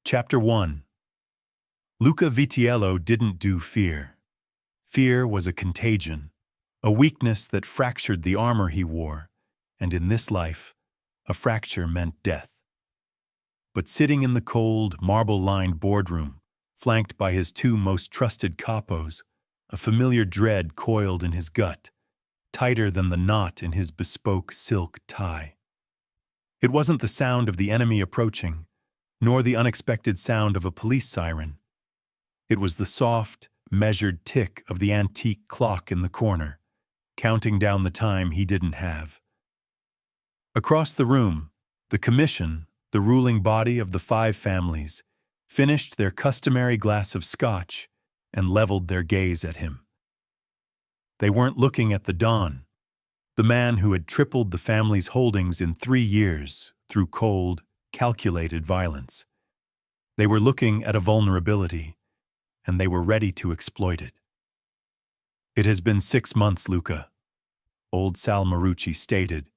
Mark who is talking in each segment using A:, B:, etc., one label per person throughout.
A: Chapter 1. Luca Vitiello didn't do fear. Fear was a contagion, a weakness that fractured the armor he wore, and in this life, a fracture meant death. But sitting in the cold, marble-lined boardroom, flanked by his two most trusted capos, a familiar dread coiled in his gut, tighter than the knot in his bespoke silk tie. It wasn't the sound of the enemy approaching, nor the unexpected sound of a police siren. It was the soft, measured tick of the antique clock in the corner, counting down the time he didn't have. Across the room, the commission, the ruling body of the 5 families, finished their customary glass of scotch and leveled their gaze at him. They weren't looking at the Don, the man who had tripled the family's holdings in 3 years through cold, calculated violence. They were looking at a vulnerability, and they were ready to exploit it. "It has been 6 months, Luca," old Sal Marucci stated,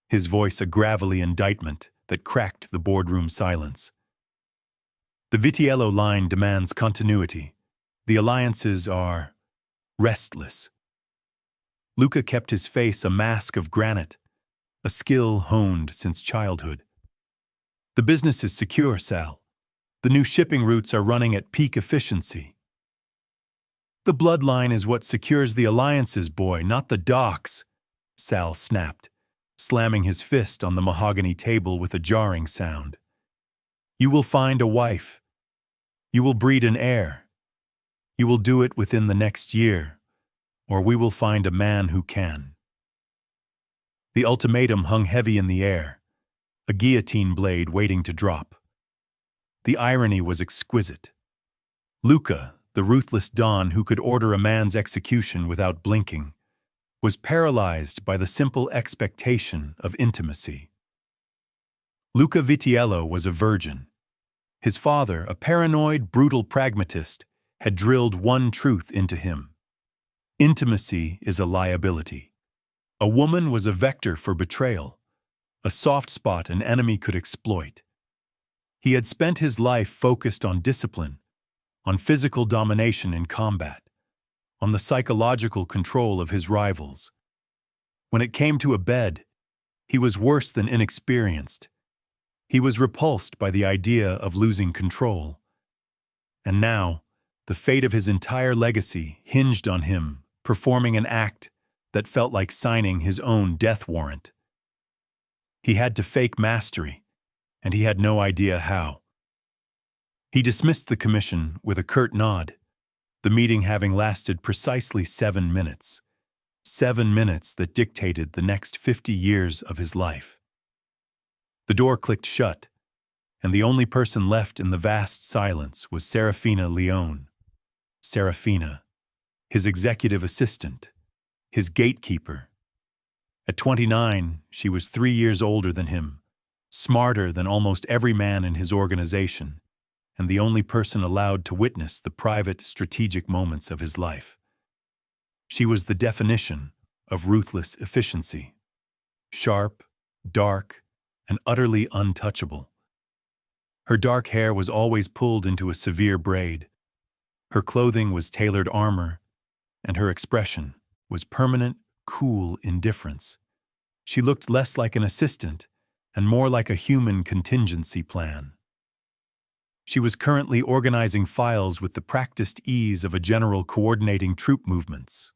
A: his voice a gravelly indictment that cracked the boardroom silence. "The Vitiello line demands continuity. The alliances are restless." Luca kept his face a mask of granite, a skill honed since childhood. "The business is secure, Sal. The new shipping routes are running at peak efficiency." "The bloodline is what secures the alliances, boy, not the docks," Sal snapped, slamming his fist on the mahogany table with a jarring sound. "You will find a wife. You will breed an heir. You will do it within the next year, or we will find a man who can." The ultimatum hung heavy in the air, a guillotine blade waiting to drop. The irony was exquisite. Luca, the ruthless Don who could order a man's execution without blinking, was paralyzed by the simple expectation of intimacy. Luca Vitiello was a virgin. His father, a paranoid, brutal pragmatist, had drilled one truth into him. Intimacy is a liability. A woman was a vector for betrayal, a soft spot an enemy could exploit. He had spent his life focused on discipline, on physical domination in combat, on the psychological control of his rivals. When it came to a bed, he was worse than inexperienced. He was repulsed by the idea of losing control. And now, the fate of his entire legacy hinged on him performing an act that felt like signing his own death warrant. He had to fake mastery, and he had no idea how. He dismissed the commission with a curt nod, the meeting having lasted precisely 7 minutes. 7 minutes that dictated the next 50 years of his life. The door clicked shut, and the only person left in the vast silence was Seraphina Leone. Seraphina, his executive assistant, his gatekeeper. At 29, she was 3 years older than him, smarter than almost every man in his organization, and the only person allowed to witness the private, strategic moments of his life. She was the definition of ruthless efficiency. Sharp, dark, and utterly untouchable. Her dark hair was always pulled into a severe braid. Her clothing was tailored armor, and her expression was permanent, cool indifference. She looked less like an assistant and more like a human contingency plan. She was currently organizing files with the practiced ease of a general coordinating troop movements.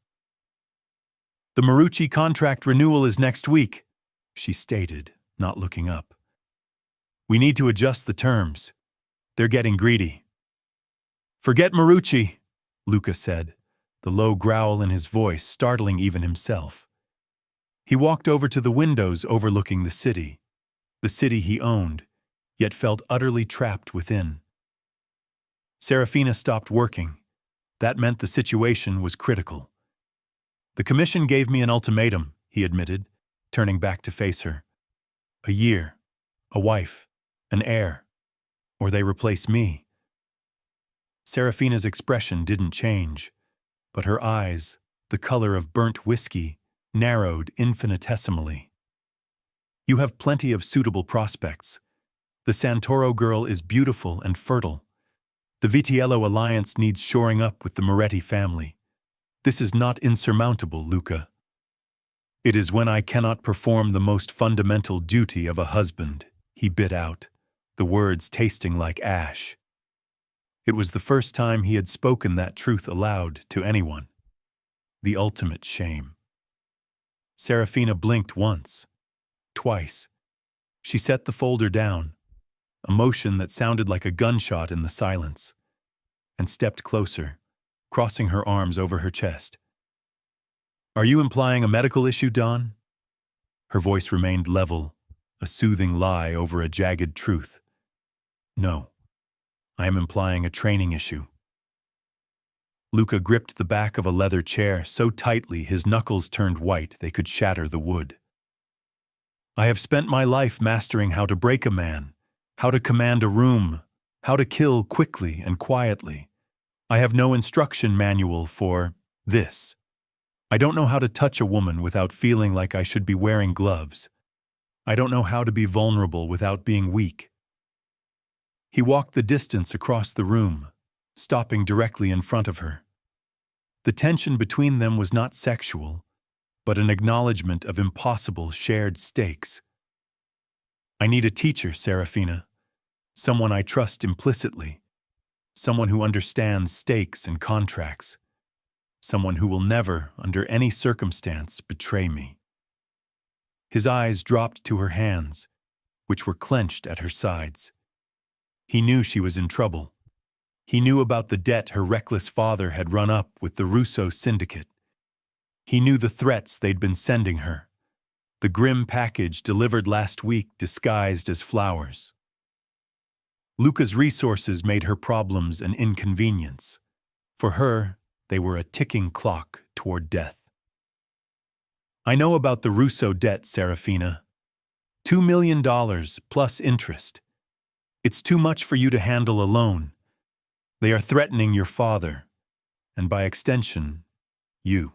A: "The Marucci contract renewal is next week," she stated, not looking up. "We need to adjust the terms. They're getting greedy." "Forget Marucci," Luca said, the low growl in his voice startling even himself. He walked over to the windows overlooking the city he owned, yet felt utterly trapped within. Seraphina stopped working. That meant the situation was critical. "The commission gave me an ultimatum," he admitted, turning back to face her. "A year, a wife, an heir, or they replace me." Seraphina's expression didn't change, but her eyes, the color of burnt whiskey, narrowed infinitesimally. "You have plenty of suitable prospects. The Santoro girl is beautiful and fertile. The Vitiello alliance needs shoring up with the Moretti family. This is not insurmountable, Luca. It is when I cannot perform the most fundamental duty of a husband, he bit out, the words tasting like ash. It was the first time he had spoken that truth aloud to anyone. The ultimate shame. Seraphina blinked once, twice. She set the folder down, a motion that sounded like a gunshot in the silence, and stepped closer, crossing her arms over her chest. Are you implying a medical issue, Don? Her voice remained level, a soothing lie over a jagged truth. No, I am implying a training issue. Luca gripped the back of a leather chair so tightly his knuckles turned white they could shatter the wood. I have spent my life mastering how to break a man, how to command a room, how to kill quickly and quietly. I have no instruction manual for this. I don't know how to touch a woman without feeling like I should be wearing gloves. I don't know how to be vulnerable without being weak. He walked the distance across the room, stopping directly in front of her. The tension between them was not sexual, but an acknowledgement of impossible shared stakes. I need a teacher, Seraphina, someone I trust implicitly, someone who understands stakes and contracts, someone who will never, under any circumstance, betray me. His eyes dropped to her hands, which were clenched at her sides. He knew she was in trouble. He knew about the debt her reckless father had run up with the Russo syndicate. He knew the threats they'd been sending her, the grim package delivered last week disguised as flowers. Luca's resources made her problems an inconvenience. For her, they were a ticking clock toward death. I know about the Russo debt, Seraphina. $2 million plus interest. It's too much for you to handle alone. They are threatening your father, and by extension, you.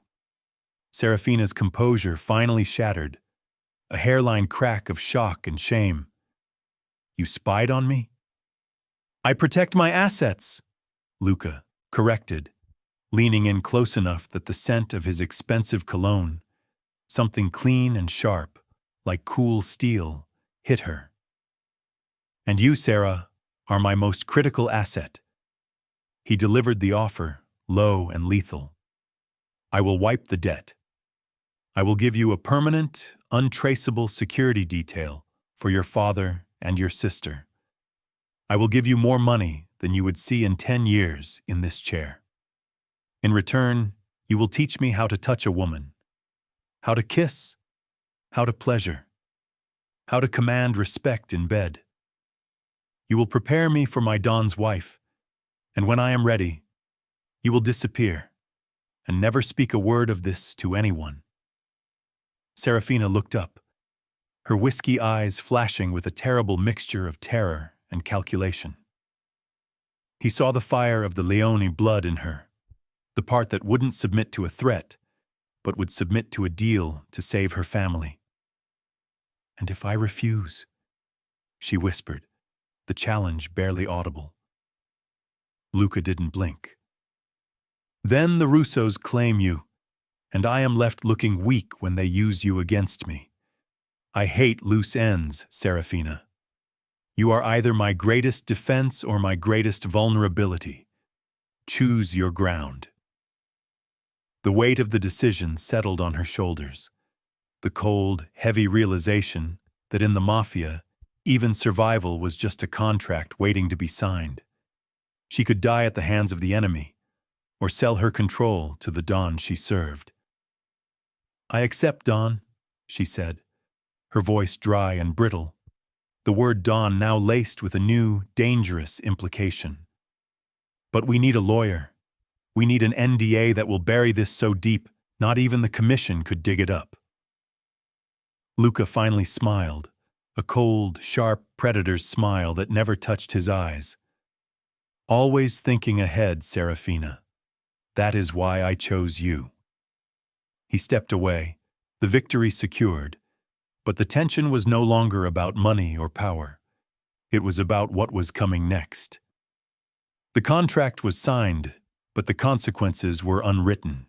A: Seraphina's composure finally shattered, a hairline crack of shock and shame. You spied on me? I protect my assets, Luca corrected, leaning in close enough that the scent of his expensive cologne, something clean and sharp, like cool steel, hit her. And you, Sarah, are my most critical asset. He delivered the offer, low and lethal. I will wipe the debt. I will give you a permanent, untraceable security detail for your father and your sister. I will give you more money than you would see in 10 years in this chair. In return, you will teach me how to touch a woman, how to kiss, how to pleasure, how to command respect in bed. You will prepare me for my Don's wife, and when I am ready, you will disappear and never speak a word of this to anyone. Seraphina looked up, her whiskey eyes flashing with a terrible mixture of terror and calculation. He saw the fire of the Leone blood in her, the part that wouldn't submit to a threat, but would submit to a deal to save her family. And if I refuse, she whispered, the challenge barely audible. Luca didn't blink. Then the Russos claim you, and I am left looking weak when they use you against me. I hate loose ends, Seraphina. You are either my greatest defense or my greatest vulnerability. Choose your ground. The weight of the decision settled on her shoulders. The cold, heavy realization that in the Mafia, even survival was just a contract waiting to be signed. She could die at the hands of the enemy, or sell her control to the Don she served. I accept, Don, she said, her voice dry and brittle, the word Don now laced with a new, dangerous implication. But we need a lawyer. We need an NDA that will bury this so deep, not even the commission could dig it up. Luca finally smiled, a cold, sharp predator's smile that never touched his eyes. Always thinking ahead, Seraphina. That is why I chose you. He stepped away, the victory secured, but the tension was no longer about money or power. It was about what was coming next. The contract was signed, but the consequences were unwritten.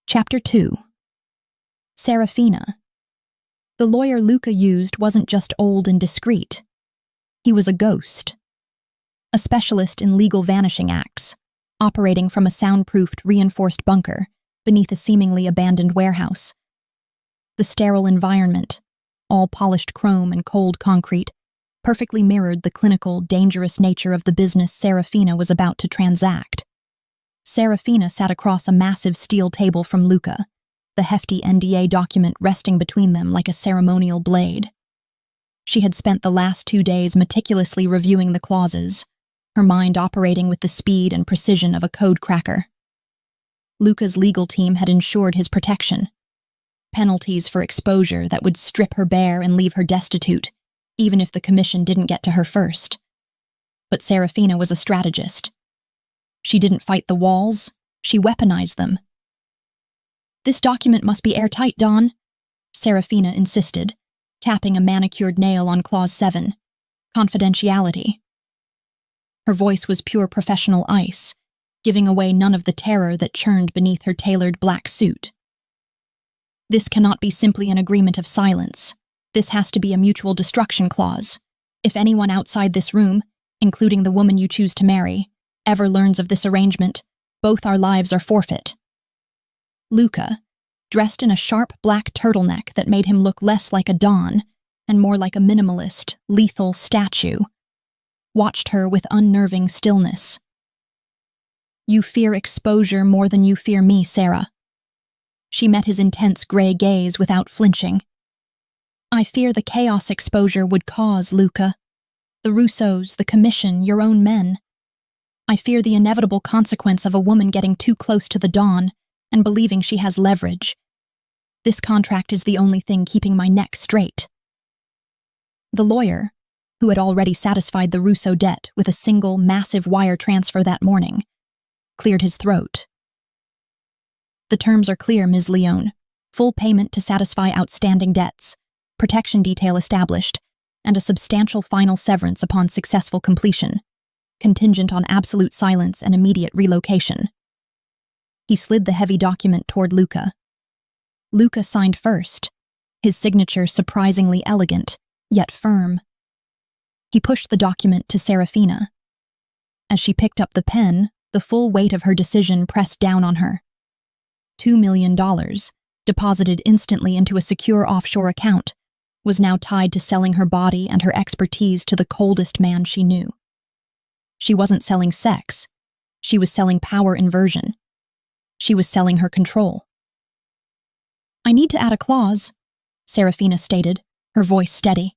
B: Chapter 2. Seraphina. The lawyer Luca used wasn't just old and discreet. He was a ghost. A specialist in legal vanishing acts, operating from a soundproofed, reinforced bunker beneath a seemingly abandoned warehouse. The sterile environment, all polished chrome and cold concrete, perfectly mirrored the clinical, dangerous nature of the business Seraphina was about to transact. Seraphina sat across a massive steel table from Luca, the hefty NDA document resting between them like a ceremonial blade. She had spent the last 2 days meticulously reviewing the clauses, her mind operating with the speed and precision of a code cracker. Luca's legal team had ensured his protection. Penalties for exposure that would strip her bare and leave her destitute, even if the commission didn't get to her first. But Seraphina was a strategist. She didn't fight the walls, she weaponized them. "This document must be airtight, Don," Seraphina insisted, tapping a manicured nail on Clause 7, confidentiality. Her voice was pure professional ice, giving away none of the terror that churned beneath her tailored black suit. "This cannot be simply an agreement of silence. This has to be a mutual destruction clause. If anyone outside this room, including the woman you choose to marry, ever learns of this arrangement, both our lives are forfeit." Luca, dressed in a sharp black turtleneck that made him look less like a Don and more like a minimalist, lethal statue, watched her with unnerving stillness. "You fear exposure more than you fear me, Sarah." She met his intense gray gaze without flinching. "I fear the chaos exposure would cause, Luca. The Russos, the commission, your own men. I fear the inevitable consequence of a woman getting too close to the Don and believing she has leverage. This contract is the only thing keeping my neck straight." The lawyer, who had already satisfied the Russo debt with a single massive wire transfer that morning, cleared his throat. "The terms are clear, Ms. Leone. Full payment to satisfy outstanding debts, protection detail established, and a substantial final severance upon successful completion, contingent on absolute silence and immediate relocation." He slid the heavy document toward Luca. Luca signed first, his signature surprisingly elegant, yet firm. He pushed the document to Seraphina. As she picked up the pen, the full weight of her decision pressed down on her. $2 million, deposited instantly into a secure offshore account, was now tied to selling her body and her expertise to the coldest man she knew. She wasn't selling sex. She was selling power inversion. She was selling her control. "I need to add a clause," Seraphina stated, her voice steady.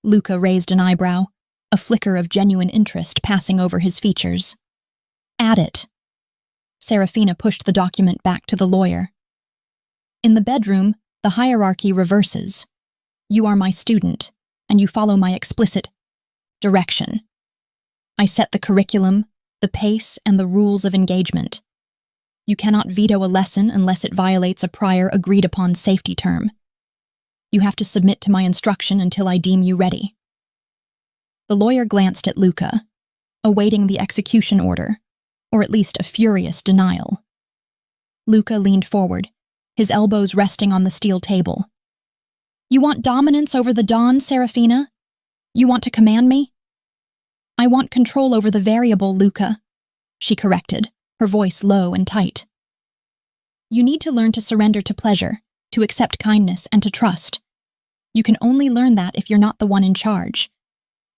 B: Luca raised an eyebrow, a flicker of genuine interest passing over his features. "Add it." Seraphina pushed the document back to the lawyer. "In the bedroom, the hierarchy reverses. You are my student, and you follow my explicit direction. I set the curriculum, the pace, and the rules of engagement. You cannot veto a lesson unless it violates a prior agreed-upon safety term. You have to submit to my instruction until I deem you ready." The lawyer glanced at Luca, awaiting the execution order, or at least a furious denial. Luca leaned forward, his elbows resting on the steel table. "You want dominance over the Don, Seraphina? You want to command me?" "I want control over the variable, Luca," she corrected, her voice low and tight. "You need to learn to surrender to pleasure, to accept kindness, and to trust. You can only learn that if you're not the one in charge.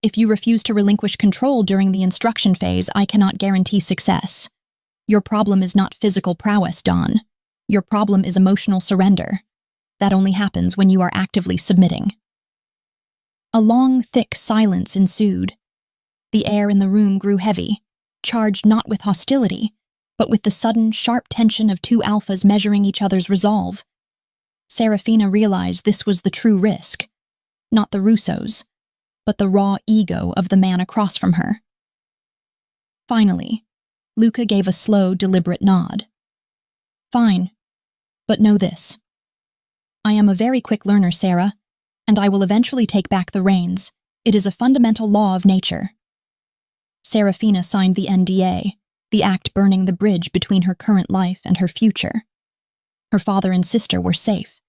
B: If you refuse to relinquish control during the instruction phase, I cannot guarantee success. Your problem is not physical prowess, Don. Your problem is emotional surrender. That only happens when you are actively submitting." A long, thick silence ensued. The air in the room grew heavy, charged not with hostility, but with the sudden, sharp tension of two alphas measuring each other's resolve. Seraphina realized this was the true risk, not the Russos, but the raw ego of the man across from her. Finally, Luca gave a slow, deliberate nod. "Fine, but know this. I am a very quick learner, Sarah, and I will eventually take back the reins, It is a fundamental law of nature. Seraphina signed the NDA, the act burning the bridge between her current life and her future. Her father and sister were safe.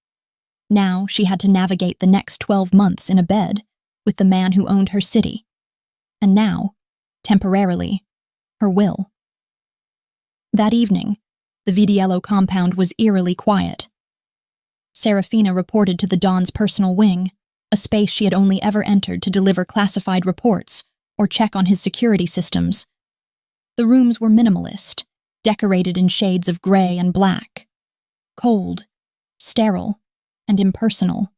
B: Now she had to navigate the next 12 months in a bed with the man who owned her city. And now, temporarily, her will. That evening, the Vitiello compound was eerily quiet. Seraphina reported to the Don's personal wing, a space she had only ever entered to deliver classified reports or check on his security systems. The rooms were minimalist, decorated in shades of gray and black. Cold, sterile, and impersonal.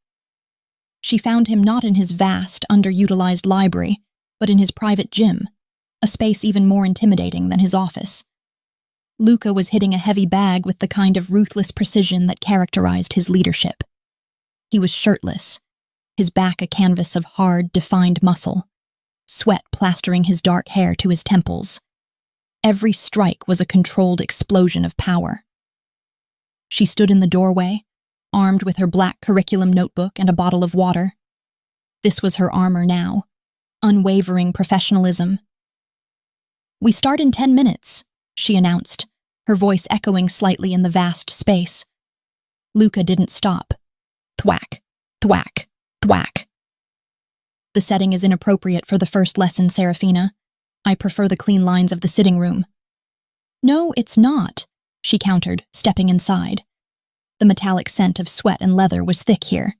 B: She found him not in his vast, underutilized library, but in his private gym, a space even more intimidating than his office. Luca was hitting a heavy bag with the kind of ruthless precision that characterized his leadership. He was shirtless, his back a canvas of hard, defined muscle, sweat plastering his dark hair to his temples. Every strike was a controlled explosion of power. She stood in the doorway, armed with her black curriculum notebook and a bottle of water. This was her armor now, unwavering professionalism. "We start in 10 minutes, she announced, her voice echoing slightly in the vast space. Luca didn't stop. Thwack, thwack, thwack. "The setting is inappropriate for the first lesson, Seraphina. I prefer the clean lines of the sitting room." "No, it's not," she countered, stepping inside. The metallic scent of sweat and leather was thick here.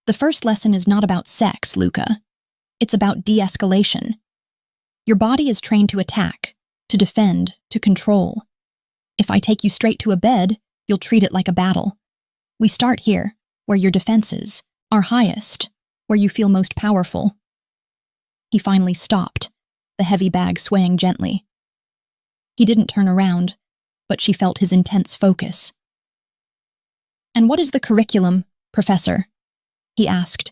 B: "The first lesson is not about sex, Luca. It's about de-escalation. Your body is trained to attack, to defend, to control. If I take you straight to a bed, you'll treat it like a battle. We start here, where your defenses are highest, where you feel most powerful." He finally stopped, the heavy bag swaying gently. He didn't turn around, but she felt his intense focus. "And what is the curriculum, Professor?" he asked,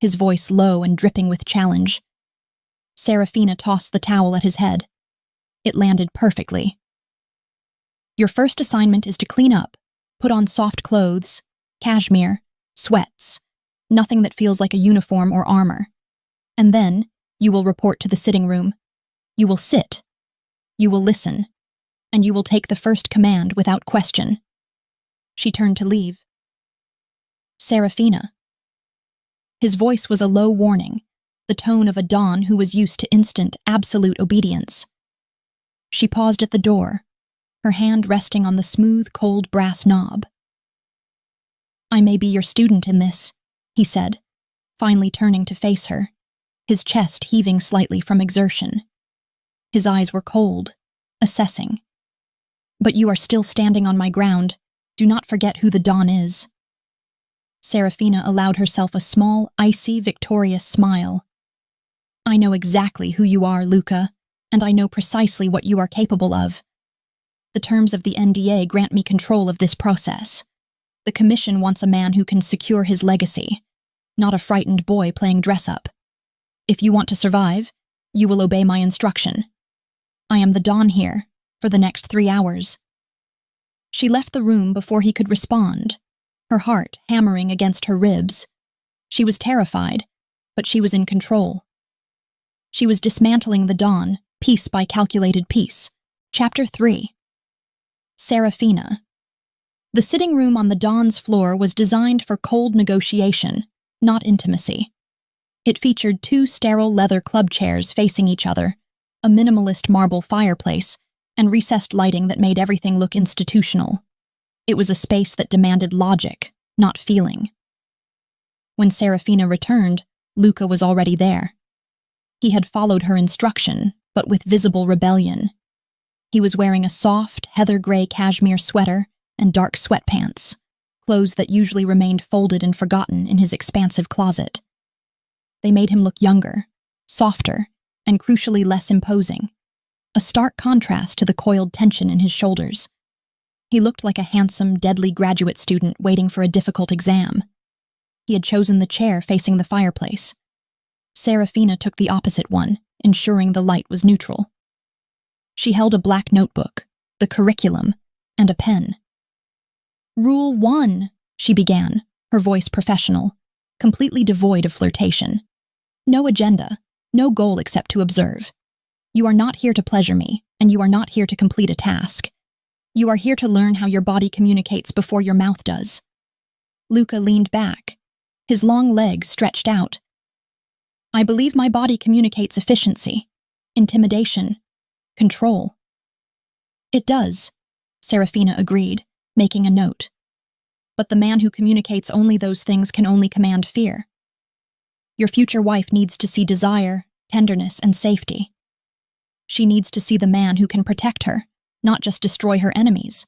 B: his voice low and dripping with challenge. Seraphina tossed the towel at his head. It landed perfectly. "Your first assignment is to clean up, put on soft clothes, cashmere, sweats, nothing that feels like a uniform or armor. And then, you will report to the sitting room. You will sit. You will listen. And you will take the first command without question." She turned to leave. "Seraphina." His voice was a low warning, the tone of a Don who was used to instant, absolute obedience. She paused at the door, her hand resting on the smooth, cold brass knob. "I may be your student in this," he said, finally turning to face her, his chest heaving slightly from exertion. His eyes were cold, assessing. "But you are still standing on my ground. Do not forget who the Don is." Seraphina allowed herself a small, icy, victorious smile. "I know exactly who you are, Luca, and I know precisely what you are capable of. The terms of the NDA grant me control of this process. The Commission wants a man who can secure his legacy, not a frightened boy playing dress-up. If you want to survive, you will obey my instruction. I am the Don here, for the next 3 hours." She left the room before he could respond, her heart hammering against her ribs. She was terrified, but she was in control. She was dismantling the Don, piece by calculated piece. Chapter 3. Seraphina. The sitting room on the Don's floor was designed for cold negotiation, not intimacy. It featured 2 sterile leather club chairs facing each other, a minimalist marble fireplace, and recessed lighting that made everything look institutional. It was a space that demanded logic, not feeling. When Seraphina returned, Luca was already there. He had followed her instruction, but with visible rebellion. He was wearing a soft, heather-gray cashmere sweater and dark sweatpants, clothes that usually remained folded and forgotten in his expansive closet. They made him look younger, softer, and crucially less imposing, a stark contrast to the coiled tension in his shoulders. He looked like a handsome, deadly graduate student waiting for a difficult exam. He had chosen the chair facing the fireplace. Seraphina took the opposite one, ensuring the light was neutral. She held a black notebook, the curriculum, and a pen. "Rule 1, she began, her voice professional, completely devoid of flirtation. No agenda, no goal except to observe. You are not here to pleasure me, and you are not here to complete a task. You are here to learn how your body communicates before your mouth does. Luca leaned back, his long legs stretched out. I believe my body communicates efficiency, intimidation, control. It does, Seraphina agreed, making a note. But the man who communicates only those things can only command fear. Your future wife needs to see desire, tenderness, and safety. She needs to see the man who can protect her, not just destroy her enemies.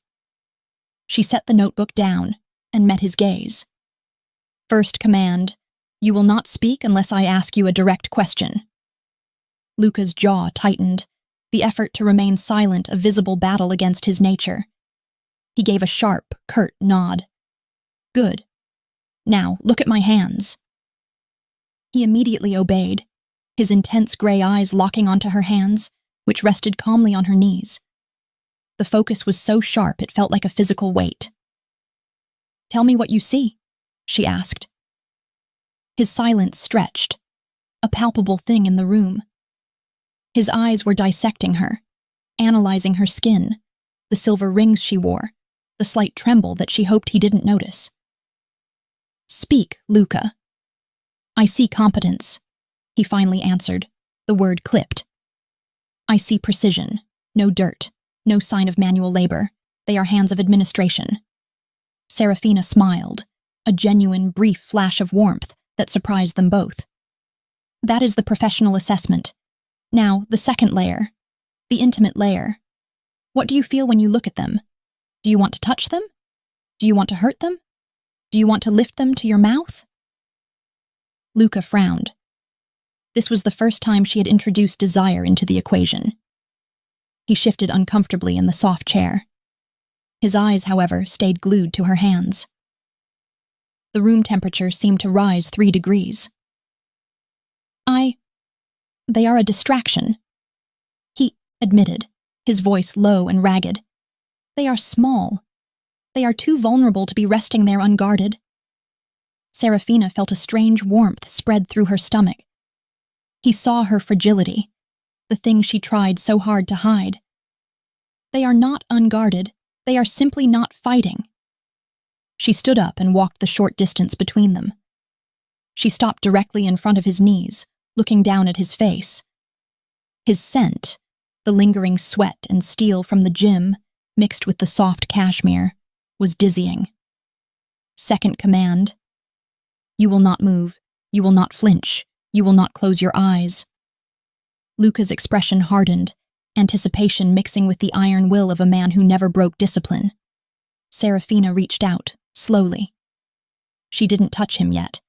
B: She set the notebook down and met his gaze. First command, you will not speak unless I ask you a direct question. Luca's jaw tightened, the effort to remain silent a visible battle against his nature. He gave a sharp, curt nod. Good. Now, look at my hands. He immediately obeyed, his intense gray eyes locking onto her hands, which rested calmly on her knees. The focus was so sharp it felt like a physical weight. Tell me what you see, she asked. His silence stretched, a palpable thing in the room. His eyes were dissecting her, analyzing her skin, the silver rings she wore, the slight tremble that she hoped he didn't notice. Speak, Luca. I see competence, he finally answered, the word clipped. I see precision, no dirt, no sign of manual labor. They are hands of administration. Seraphina smiled, a genuine, brief flash of warmth that surprised them both. That is the professional assessment. Now, the second layer, the intimate layer. What do you feel when you look at them? Do you want to touch them? Do you want to hurt them? Do you want to lift them to your mouth? Luca frowned. This was the first time she had introduced desire into the equation. He shifted uncomfortably in the soft chair. His eyes, however, stayed glued to her hands. The room temperature seemed to rise 3 degrees. They are a distraction, he admitted, his voice low and ragged. They are small. They are too vulnerable to be resting there unguarded. Seraphina felt a strange warmth spread through her stomach. He saw her fragility, the thing she tried so hard to hide. They are not unguarded. They are simply not fighting. She stood up and walked the short distance between them. She stopped directly in front of his knees, looking down at his face. His scent, the lingering sweat and steel from the gym, mixed with the soft cashmere, was dizzying. Second command. You will not move. You will not flinch. You will not close your eyes. Luca's expression hardened, anticipation mixing with the iron will of a man who never broke discipline. Seraphina reached out, slowly. She didn't touch him yet,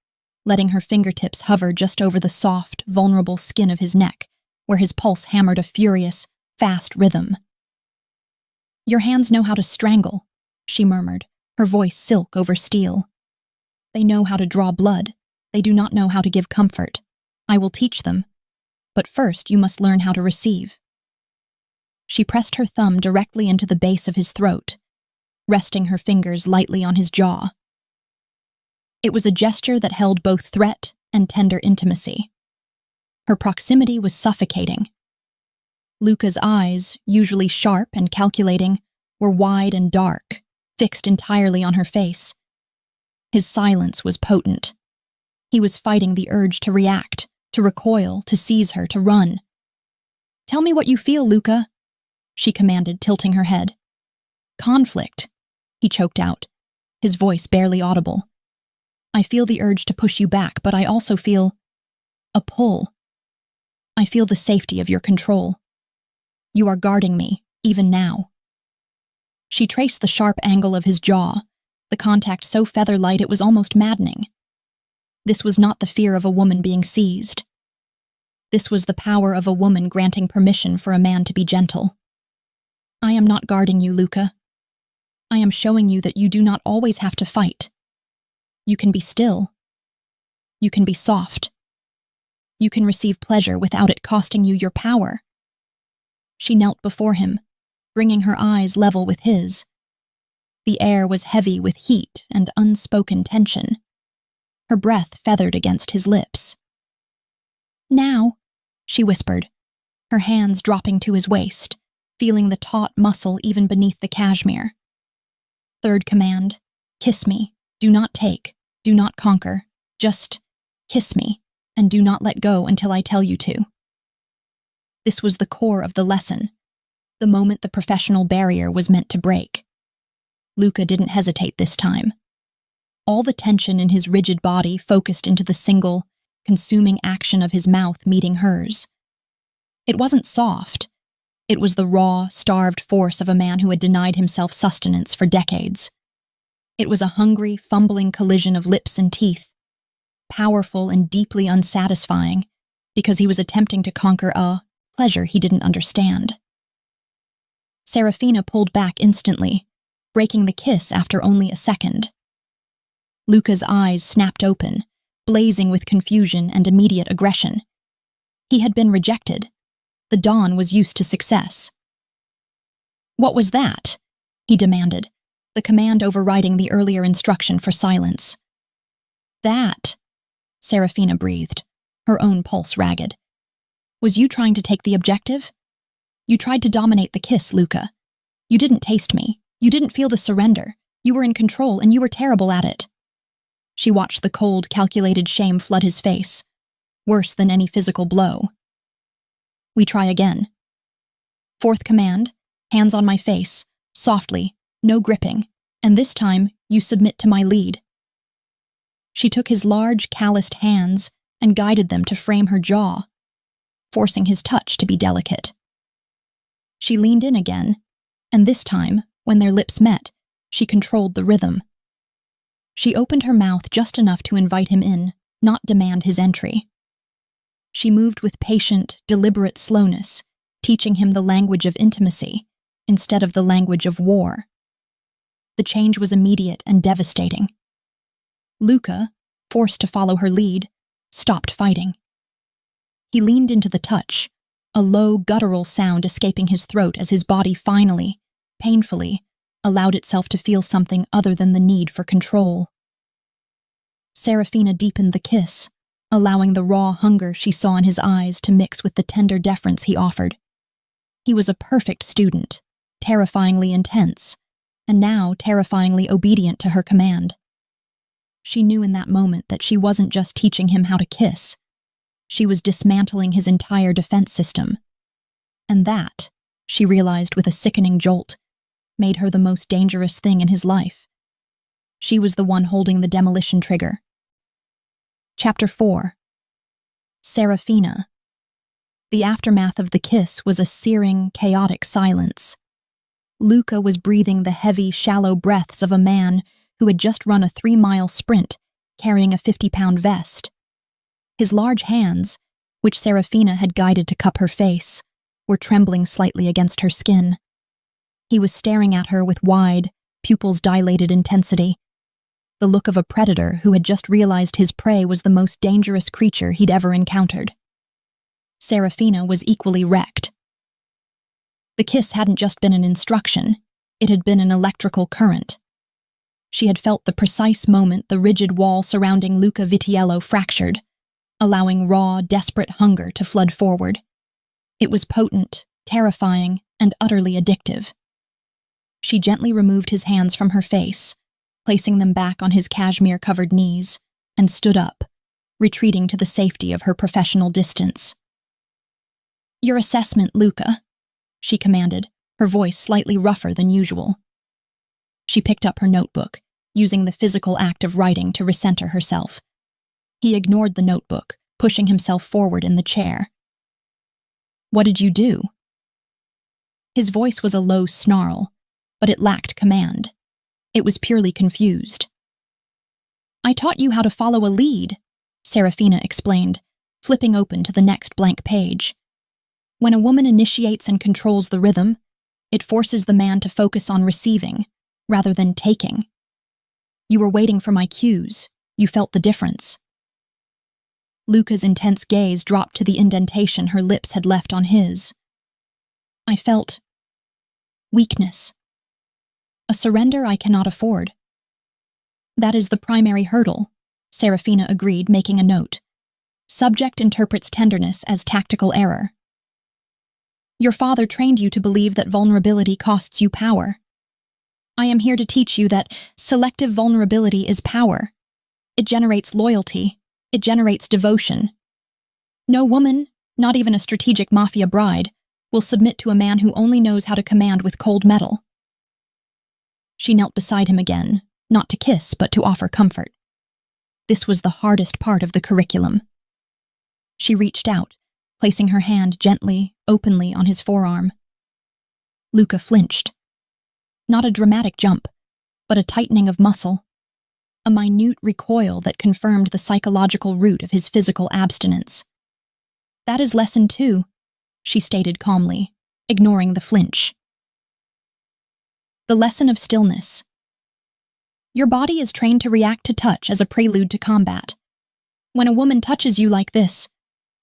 B: letting her fingertips hover just over the soft, vulnerable skin of his neck, where his pulse hammered a furious, fast rhythm. Your hands know how to strangle, she murmured, her voice silk over steel. They know how to draw blood. They do not know how to give comfort. I will teach them. But first you must learn how to receive. She pressed her thumb directly into the base of his throat, resting her fingers lightly on his jaw. It was a gesture that held both threat and tender intimacy. Her proximity was suffocating. Luca's eyes, usually sharp and calculating, were wide and dark, fixed entirely on her face. His silence was potent. He was fighting the urge to react, to recoil, to seize her, to run. Tell me what you feel, Luca, she commanded, tilting her head. Conflict, he choked out, his voice barely audible. I feel the urge to push you back, but I also feel a pull. I feel the safety of your control. You are guarding me, even now. She traced the sharp angle of his jaw, the contact so feather-light it was almost maddening. This was not the fear of a woman being seized. This was the power of a woman granting permission for a man to be gentle. I am not guarding you, Luca. I am showing you that you do not always have to fight. You can be still. You can be soft. You can receive pleasure without it costing you your power. She knelt before him, bringing her eyes level with his. The air was heavy with heat and unspoken tension. Her breath feathered against his lips. Now, she whispered, her hands dropping to his waist, feeling the taut muscle even beneath the cashmere. Third command, kiss me, do not take, do not conquer, just kiss me, and do not let go until I tell you to. This was the core of the lesson, the moment the professional barrier was meant to break. Luca didn't hesitate this time. All the tension in his rigid body focused into the single, consuming action of his mouth meeting hers. It wasn't soft. It was the raw, starved force of a man who had denied himself sustenance for decades. It was a hungry, fumbling collision of lips and teeth, powerful and deeply unsatisfying, because he was attempting to conquer a pleasure he didn't understand. Seraphina pulled back instantly, breaking the kiss after only a second. Luca's eyes snapped open, blazing with confusion and immediate aggression. He had been rejected. The Don was used to success. "What was that?" he demanded, the command overriding the earlier instruction for silence. "That," Seraphina breathed, her own pulse ragged. "Was you trying to take the objective? You tried to dominate the kiss, Luca. You didn't taste me. You didn't feel the surrender. You were in control, and you were terrible at it." She watched the cold, calculated shame flood his face, worse than any physical blow. "We try again. Fourth command, hands on my face, softly, no gripping, and this time you submit to my lead." She took his large, calloused hands and guided them to frame her jaw, forcing his touch to be delicate. She leaned in again, and this time, when their lips met, she controlled the rhythm. She opened her mouth just enough to invite him in, not demand his entry. She moved with patient, deliberate slowness, teaching him the language of intimacy instead of the language of war. The change was immediate and devastating. Luca, forced to follow her lead, stopped fighting. He leaned into the touch, a low, guttural sound escaping his throat as his body finally, painfully, allowed itself to feel something other than the need for control. Seraphina deepened the kiss, allowing the raw hunger she saw in his eyes to mix with the tender deference he offered. He was a perfect student, terrifyingly intense, and now terrifyingly obedient to her command. She knew in that moment that she wasn't just teaching him how to kiss. She was dismantling his entire defense system. And that, she realized with a sickening jolt, made her the most dangerous thing in his life. She was the one holding the demolition trigger. Chapter 4. Seraphina. The aftermath of the kiss was a searing, chaotic silence. Luca was breathing the heavy, shallow breaths of a man who had just run a 3-mile sprint, carrying a 50-pound vest. His large hands, which Seraphina had guided to cup her face, were trembling slightly against her skin. He was staring at her with wide, pupils-dilated intensity, the look of a predator who had just realized his prey was the most dangerous creature he'd ever encountered. Seraphina was equally wrecked. The kiss hadn't just been an instruction, it had been an electrical current. She had felt the precise moment the rigid wall surrounding Luca Vitiello fractured, allowing raw, desperate hunger to flood forward. It was potent, terrifying, and utterly addictive. She gently removed his hands from her face, placing them back on his cashmere-covered knees, and stood up, retreating to the safety of her professional distance. "Your assessment, Luca," she commanded, her voice slightly rougher than usual. She picked up her notebook, using the physical act of writing to recenter herself. He ignored the notebook, pushing himself forward in the chair. "What did you do?" His voice was a low snarl, but it lacked command. It was purely confused. "I taught you how to follow a lead," Seraphina explained, flipping open to the next blank page. "When a woman initiates and controls the rhythm, it forces the man to focus on receiving, rather than taking. You were waiting for my cues. You felt the difference." Luca's intense gaze dropped to the indentation her lips had left on his. "I felt weakness. A surrender I cannot afford." "That is the primary hurdle," Seraphina agreed, making a note. Subject interprets tenderness as tactical error. Your father trained you to believe that vulnerability costs you power. I am here to teach you that selective vulnerability is power. It generates loyalty. It generates devotion. No woman, not even a strategic mafia bride, will submit to a man who only knows how to command with cold metal. She knelt beside him again, not to kiss, but to offer comfort. This was the hardest part of the curriculum. She reached out, placing her hand gently, openly on his forearm. Luca flinched. Not a dramatic jump, but a tightening of muscle. A minute recoil that confirmed the psychological root of his physical abstinence. That is lesson 2, she stated calmly, ignoring the flinch. The lesson of stillness. Your body is trained to react to touch as a prelude to combat. When a woman touches you like this,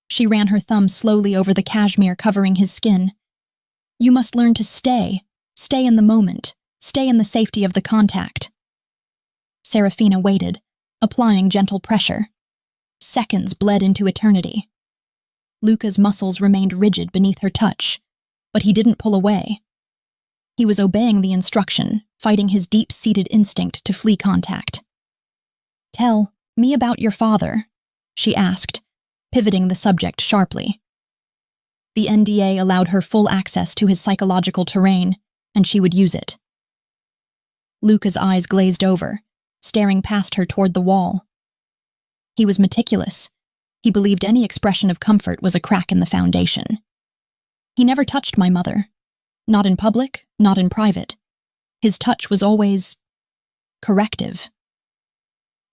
B: she ran her thumb slowly over the cashmere covering his skin. You must learn to stay in the moment, stay in the safety of the contact. Seraphina waited, applying gentle pressure. Seconds bled into eternity. Luca's muscles remained rigid beneath her touch, but he didn't pull away. He was obeying the instruction, fighting his deep-seated instinct to flee contact. Tell me about your father, she asked, pivoting the subject sharply. The NDA allowed her full access to his psychological terrain, and she would use it. Luca's eyes glazed over, staring past her toward the wall. He was meticulous. He believed any expression of comfort was a crack in the foundation. He never touched my mother. Not in public, not in private. His touch was always corrective.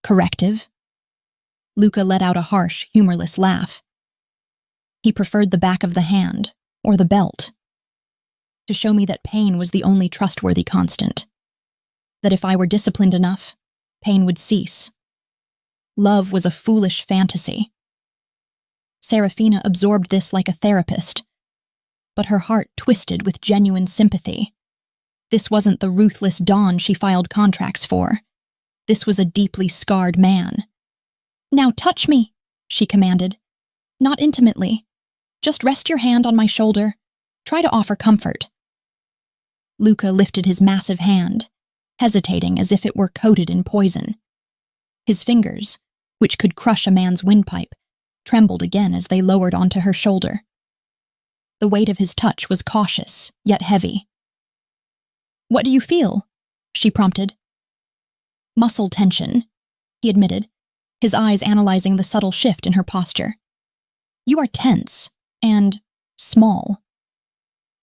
B: Corrective? Luca let out a harsh, humorless laugh. He preferred the back of the hand, or the belt, to show me that pain was the only trustworthy constant. That if I were disciplined enough, pain would cease. Love was a foolish fantasy. Seraphina absorbed this like a therapist, but her heart twisted with genuine sympathy. This wasn't the ruthless Don she filed contracts for. This was a deeply scarred man. Now touch me, she commanded. Not intimately. Just rest your hand on my shoulder. Try to offer comfort. Luca lifted his massive hand, hesitating as if it were coated in poison. His fingers, which could crush a man's windpipe, trembled again as they lowered onto her shoulder. The weight of his touch was cautious, yet heavy. What do you feel? She prompted. Muscle tension, he admitted, his eyes analyzing the subtle shift in her posture. You are tense and small.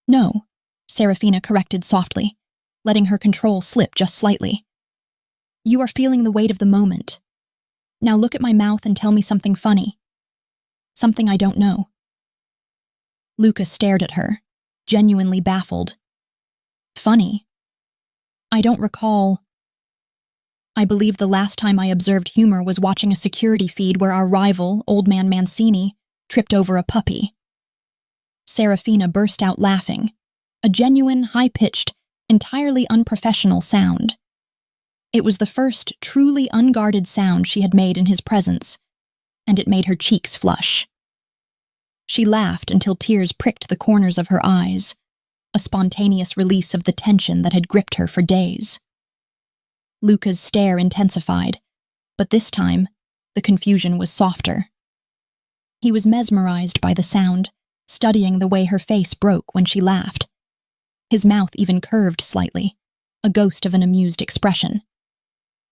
B: No, Seraphina corrected softly, letting her control slip just slightly. You are feeling the weight of the moment. Now look at my mouth and tell me something funny. Something I don't know. Luca stared at her, genuinely baffled. Funny? I don't recall. I believe the last time I observed humor was watching a security feed where our rival, Old Man Mancini, tripped over a puppy. Seraphina burst out laughing, a genuine, high-pitched, entirely unprofessional sound. It was the first truly unguarded sound she had made in his presence, and it made her cheeks flush. She laughed until tears pricked the corners of her eyes, a spontaneous release of the tension that had gripped her for days. Luca's stare intensified, but this time, the confusion was softer. He was mesmerized by the sound, studying the way her face broke when she laughed. His mouth even curved slightly, a ghost of an amused expression.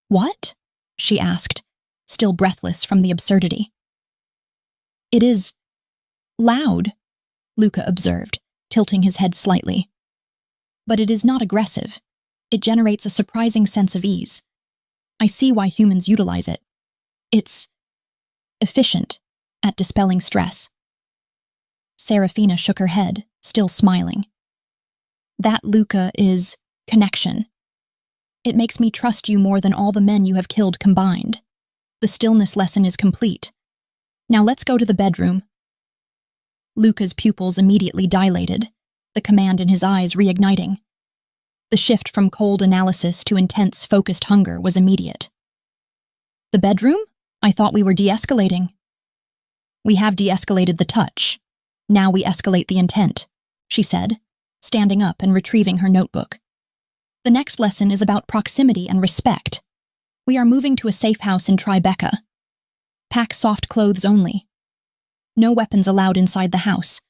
B: What? She asked, still breathless from the absurdity. It is loud, Luca observed, tilting his head slightly. But it is not aggressive. It generates a surprising sense of ease. I see why humans utilize it. It's efficient at dispelling stress. Seraphina shook her head, still smiling. That, Luca, is connection. It makes me trust you more than all the men you have killed combined. The stillness lesson is complete. Now let's go to the bedroom. Luca's pupils immediately dilated, the command in his eyes reigniting. The shift from cold analysis to intense, focused hunger was immediate. The bedroom? I thought we were de-escalating. We have de-escalated the touch. Now we escalate the intent, she said, standing up and retrieving her notebook. The next lesson is about proximity and respect. We are moving to a safe house in Tribeca. Pack soft clothes only. No weapons allowed inside the house.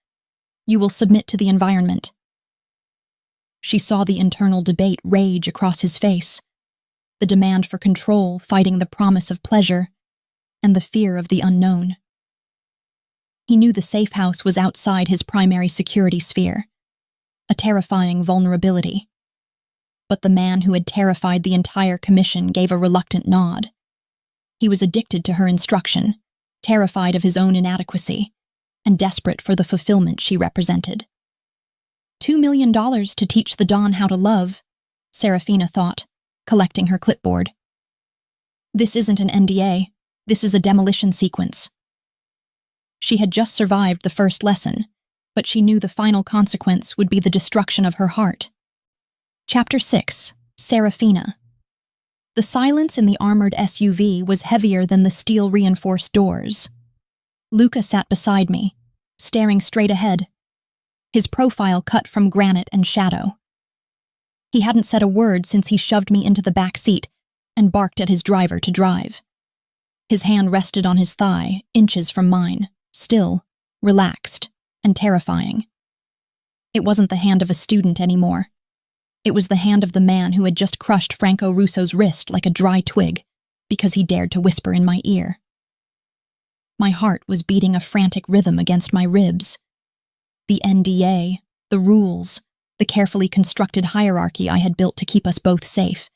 B: You will submit to the environment. She saw the internal debate rage across his face, the demand for control fighting the promise of pleasure, and the fear of the unknown. He knew the safe house was outside his primary security sphere, a terrifying vulnerability. But the man who had terrified the entire commission gave a reluctant nod. He was addicted to her instruction, terrified of his own inadequacy, and desperate for the fulfillment she represented. $2 million to teach the Don how to love, Seraphina thought, collecting her clipboard. This isn't an NDA, this is a demolition sequence. She had just survived the first lesson, but she knew the final consequence would be the destruction of her heart. Chapter 6, Seraphina. The silence in the armored SUV was heavier than the steel-reinforced doors. Luca sat beside me, staring straight ahead, his profile cut from granite and shadow. He hadn't said a word since he shoved me into the back seat and barked at his driver to drive. His hand rested on his thigh, inches from mine, still, relaxed, and terrifying. It wasn't the hand of a student anymore. It was the hand of the man who had just crushed Franco Russo's wrist like a dry twig because he dared to whisper in my ear. My heart was beating a frantic rhythm against my ribs. The NDA, the rules, the carefully constructed hierarchy I had built to keep us both safe.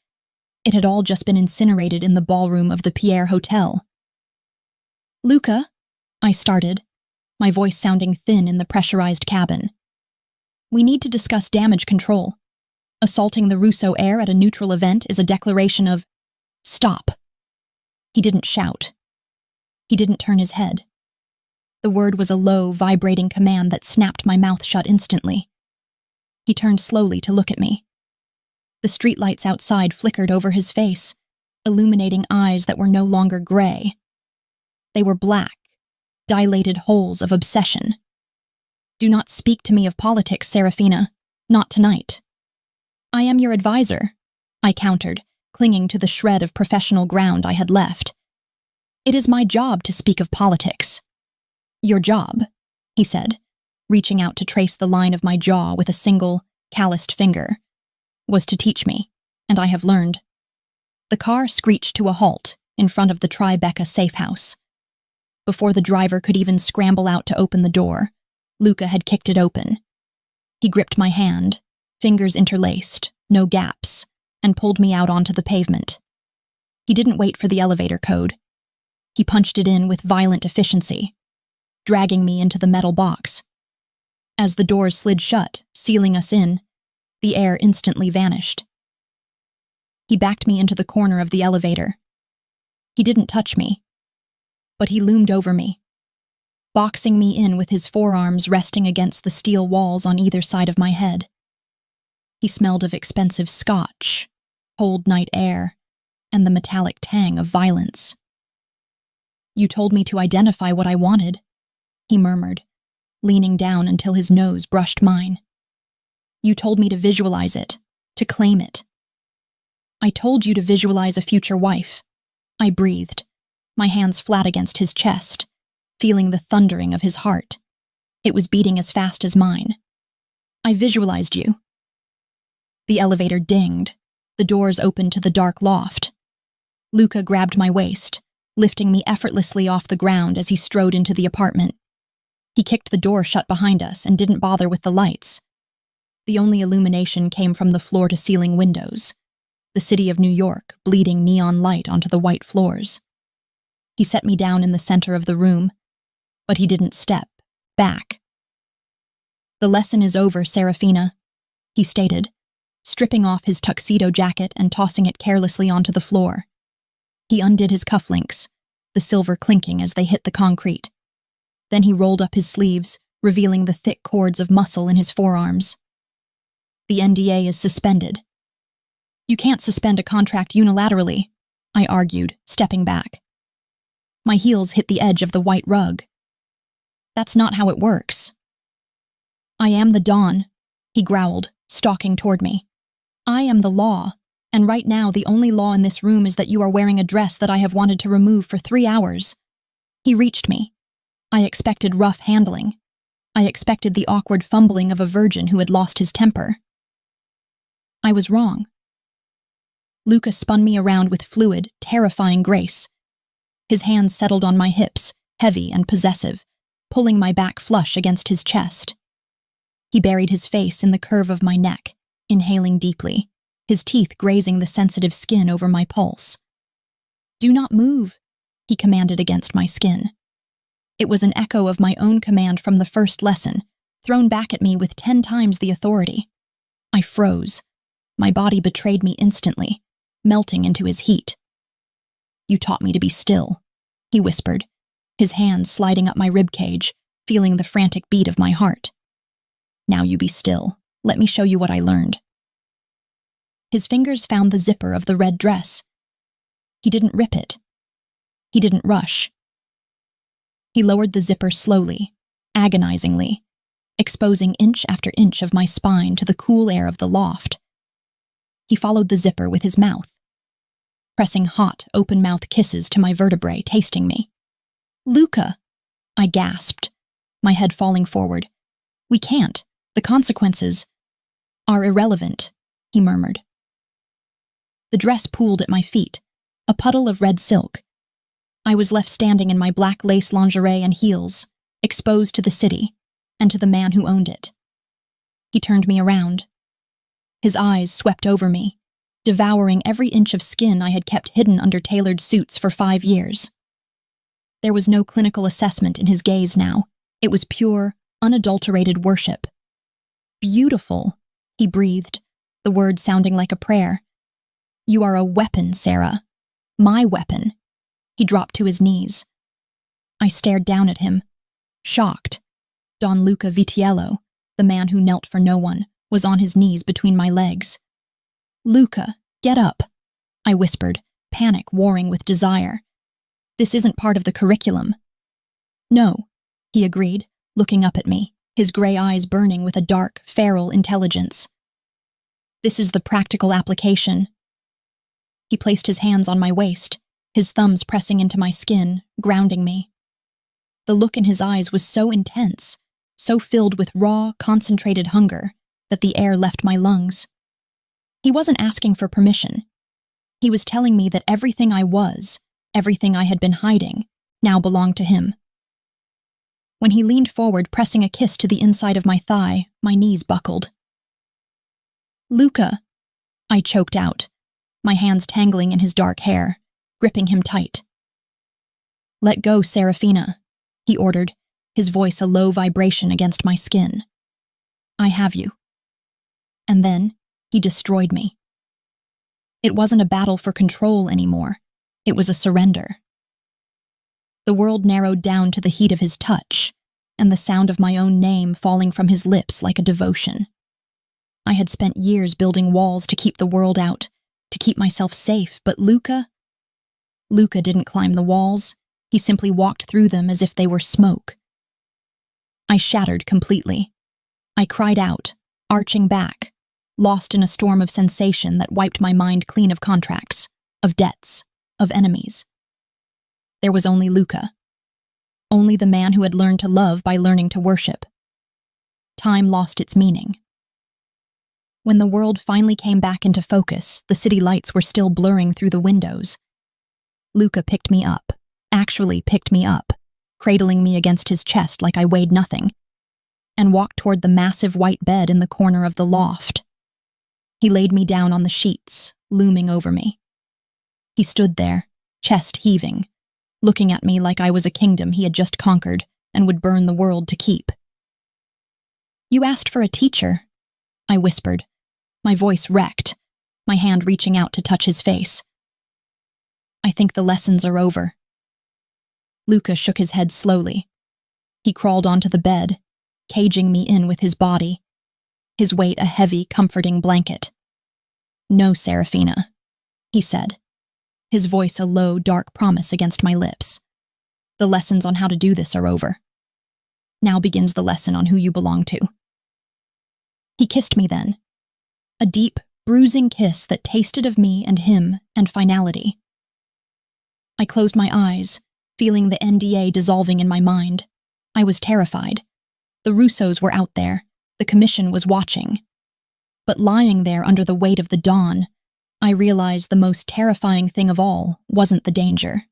B: It had all just been incinerated in the ballroom of the Pierre Hotel. Luca, I started, my voice sounding thin in the pressurized cabin. We need to discuss damage control. Assaulting the Russo heir at a neutral event is a declaration of, stop. He didn't shout. He didn't turn his head. The word was a low, vibrating command that snapped my mouth shut instantly. He turned slowly to look at me. The streetlights outside flickered over his face, illuminating eyes that were no longer gray. They were black, dilated holes of obsession. Do not speak to me of politics, Seraphina. Not tonight. I am your advisor, I countered, clinging to the shred of professional ground I had left. It is my job to speak of politics. Your job, he said, reaching out to trace the line of my jaw with a single, calloused finger, was to teach me, and I have learned. The car screeched to a halt in front of the Tribeca safe house. Before the driver could even scramble out to open the door, Luca had kicked it open. He gripped my hand, fingers interlaced, no gaps, and pulled me out onto the pavement. He didn't wait for the elevator code. He punched it in with violent efficiency, dragging me into the metal box. As the doors slid shut, sealing us in, the air instantly vanished. He backed me into the corner of the elevator. He didn't touch me, but he loomed over me, boxing me in with his forearms resting against the steel walls on either side of my head. He smelled of expensive scotch, cold night air, and the metallic tang of violence. You told me to identify what I wanted, he murmured, leaning down until his nose brushed mine. You told me to visualize it, to claim it. I told you to visualize a future wife. I breathed, my hands flat against his chest, feeling the thundering of his heart. It was beating as fast as mine. I visualized you. The elevator dinged. The doors opened to the dark loft. Luca grabbed my waist, lifting me effortlessly off the ground as he strode into the apartment. He kicked the door shut behind us and didn't bother with the lights. The only illumination came from the floor-to-ceiling windows, the city of New York bleeding neon light onto the white floors. He set me down in the center of the room, but he didn't step back. The lesson is over, Seraphina, he stated, stripping off his tuxedo jacket and tossing it carelessly onto the floor. He undid his cufflinks, the silver clinking as they hit the concrete. Then he rolled up his sleeves, revealing the thick cords of muscle in his forearms. The NDA is suspended. You can't suspend a contract unilaterally, I argued, stepping back. My heels hit the edge of the white rug. That's not how it works. I am the Don, he growled, stalking toward me. I am the law, and right now the only law in this room is that you are wearing a dress that I have wanted to remove for 3 hours. He reached me. I expected rough handling. I expected the awkward fumbling of a virgin who had lost his temper. I was wrong. Luca spun me around with fluid, terrifying grace. His hands settled on my hips, heavy and possessive, pulling my back flush against his chest. He buried his face in the curve of my neck, inhaling deeply, his teeth grazing the sensitive skin over my pulse. Do not move, he commanded against my skin. It was an echo of my own command from the first lesson, thrown back at me with 10 times the authority. I froze. My body betrayed me instantly, melting into his heat. You taught me to be still, he whispered, his hands sliding up my ribcage, feeling the frantic beat of my heart. Now you be still. Let me show you what I learned. His fingers found the zipper of the red dress. He didn't rip it. He didn't rush. He lowered the zipper slowly, agonizingly, exposing inch after inch of my spine to the cool air of the loft. He followed the zipper with his mouth, pressing hot, open-mouth kisses to my vertebrae, tasting me. Luca, I gasped, my head falling forward. We can't. The consequences are irrelevant, he murmured. The dress pooled at my feet, a puddle of red silk. I was left standing in my black lace lingerie and heels, exposed to the city and to the man who owned it. He turned me around. His eyes swept over me, devouring every inch of skin I had kept hidden under tailored suits for 5 years. There was no clinical assessment in his gaze now. It was pure, unadulterated worship. Beautiful, he breathed, the word sounding like a prayer. You are a weapon, Sarah. My weapon. He dropped to his knees. I stared down at him, shocked. Don Luca Vitiello, the man who knelt for no one, was on his knees between my legs. Luca, get up, I whispered, panic warring with desire. This isn't part of the curriculum. No, he agreed, looking up at me, his gray eyes burning with a dark, feral intelligence. This is the practical application. He placed his hands on my waist, his thumbs pressing into my skin, grounding me. The look in his eyes was so intense, so filled with raw, concentrated hunger, that the air left my lungs. He wasn't asking for permission. He was telling me that everything I was, everything I had been hiding, now belonged to him. When he leaned forward, pressing a kiss to the inside of my thigh, my knees buckled. Luca, I choked out, my hands tangling in his dark hair, gripping him tight. Let go, Seraphina, he ordered, his voice a low vibration against my skin. I have you. And then he destroyed me. It wasn't a battle for control anymore. It was a surrender. The world narrowed down to the heat of his touch, and the sound of my own name falling from his lips like a devotion. I had spent years building walls to keep the world out, to keep myself safe, but Luca didn't climb the walls. He simply walked through them as if they were smoke. I shattered completely. I cried out, arching back, lost in a storm of sensation that wiped my mind clean of contracts, of debts, of enemies. There was only Luca. Only the man who had learned to love by learning to worship. Time lost its meaning. When the world finally came back into focus, the city lights were still blurring through the windows. Luca picked me up, actually picked me up, cradling me against his chest like I weighed nothing, and walked toward the massive white bed in the corner of the loft. He laid me down on the sheets, looming over me. He stood there, chest heaving, looking at me like I was a kingdom he had just conquered and would burn the world to keep. You asked for a teacher, I whispered, my voice wrecked, my hand reaching out to touch his face. I think the lessons are over. Luca shook his head slowly. He crawled onto the bed, caging me in with his body, his weight a heavy, comforting blanket. No, Seraphina, he said, his voice a low, dark promise against my lips. The lessons on how to do this are over. Now begins the lesson on who you belong to. He kissed me then. A deep, bruising kiss that tasted of me and him and finality. I closed my eyes, feeling the NDA dissolving in my mind. I was terrified. The Russos were out there. The commission was watching. But lying there under the weight of the dawn, I realized the most terrifying thing of all wasn't the danger.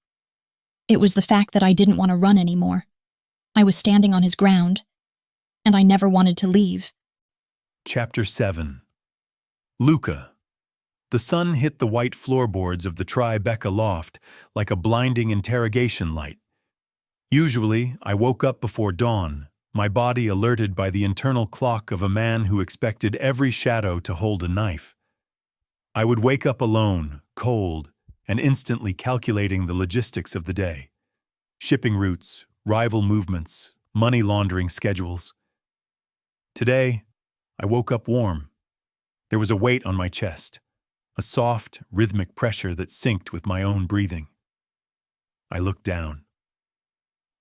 B: It was the fact that I didn't want to run anymore. I was standing on his ground, and I never wanted to leave.
A: Chapter 7. Luca. The sun hit the white floorboards of the Tribeca loft like a blinding interrogation light. Usually, I woke up before dawn, my body alerted by the internal clock of a man who expected every shadow to hold a knife. I would wake up alone, cold, and instantly calculating the logistics of the day. Shipping routes, rival movements, money laundering schedules. Today, I woke up warm. There was a weight on my chest, a soft, rhythmic pressure that synced with my own breathing. I looked down.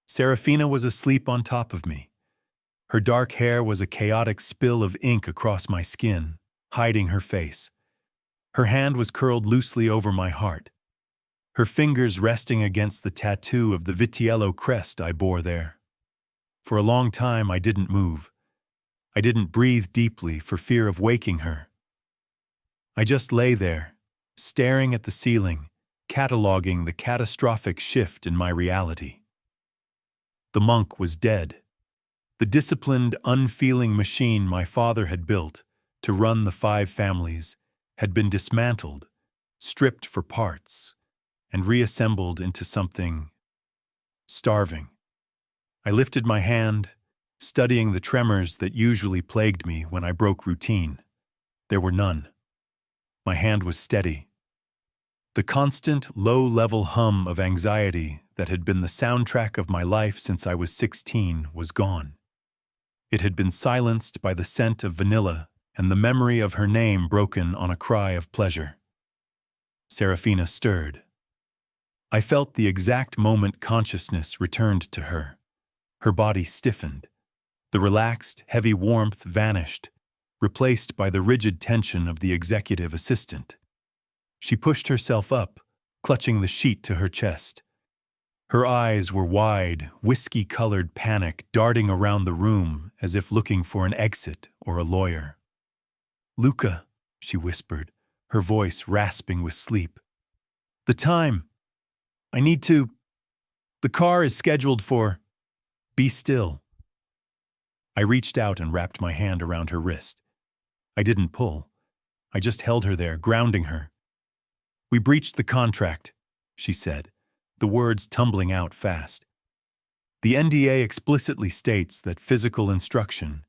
A: Seraphina was asleep on top of me. Her dark hair was a chaotic spill of ink across my skin, hiding her face. Her hand was curled loosely over my heart, her fingers resting against the tattoo of the Vitiello crest I bore there. For a long time, I didn't move. I didn't breathe deeply for fear of waking her. I just lay there, staring at the ceiling, cataloging the catastrophic shift in my reality. The monk was dead. The disciplined, unfeeling machine my father had built to run the 5 families had been dismantled, stripped for parts, and reassembled into something starving. I lifted my hand, studying the tremors that usually plagued me when I broke routine. There were none. My hand was steady. The constant, low-level hum of anxiety that had been the soundtrack of my life since I was 16 was gone. It had been silenced by the scent of vanilla and the memory of her name broken on a cry of pleasure. Seraphina stirred. I felt the exact moment consciousness returned to her. Her body stiffened. The relaxed, heavy warmth vanished, replaced by the rigid tension of the executive assistant. She pushed herself up, clutching the sheet to her chest. Her eyes were wide, whiskey-colored panic darting around the room as if looking for an exit or a lawyer. "Luca," she whispered, her voice rasping with sleep. "The time. I need to. The car is scheduled for. Be still." I reached out and wrapped my hand around her wrist. I didn't pull. I just held her there, grounding her. "We breached the contract," she said, the words tumbling out fast. "The NDA explicitly states that physical instruction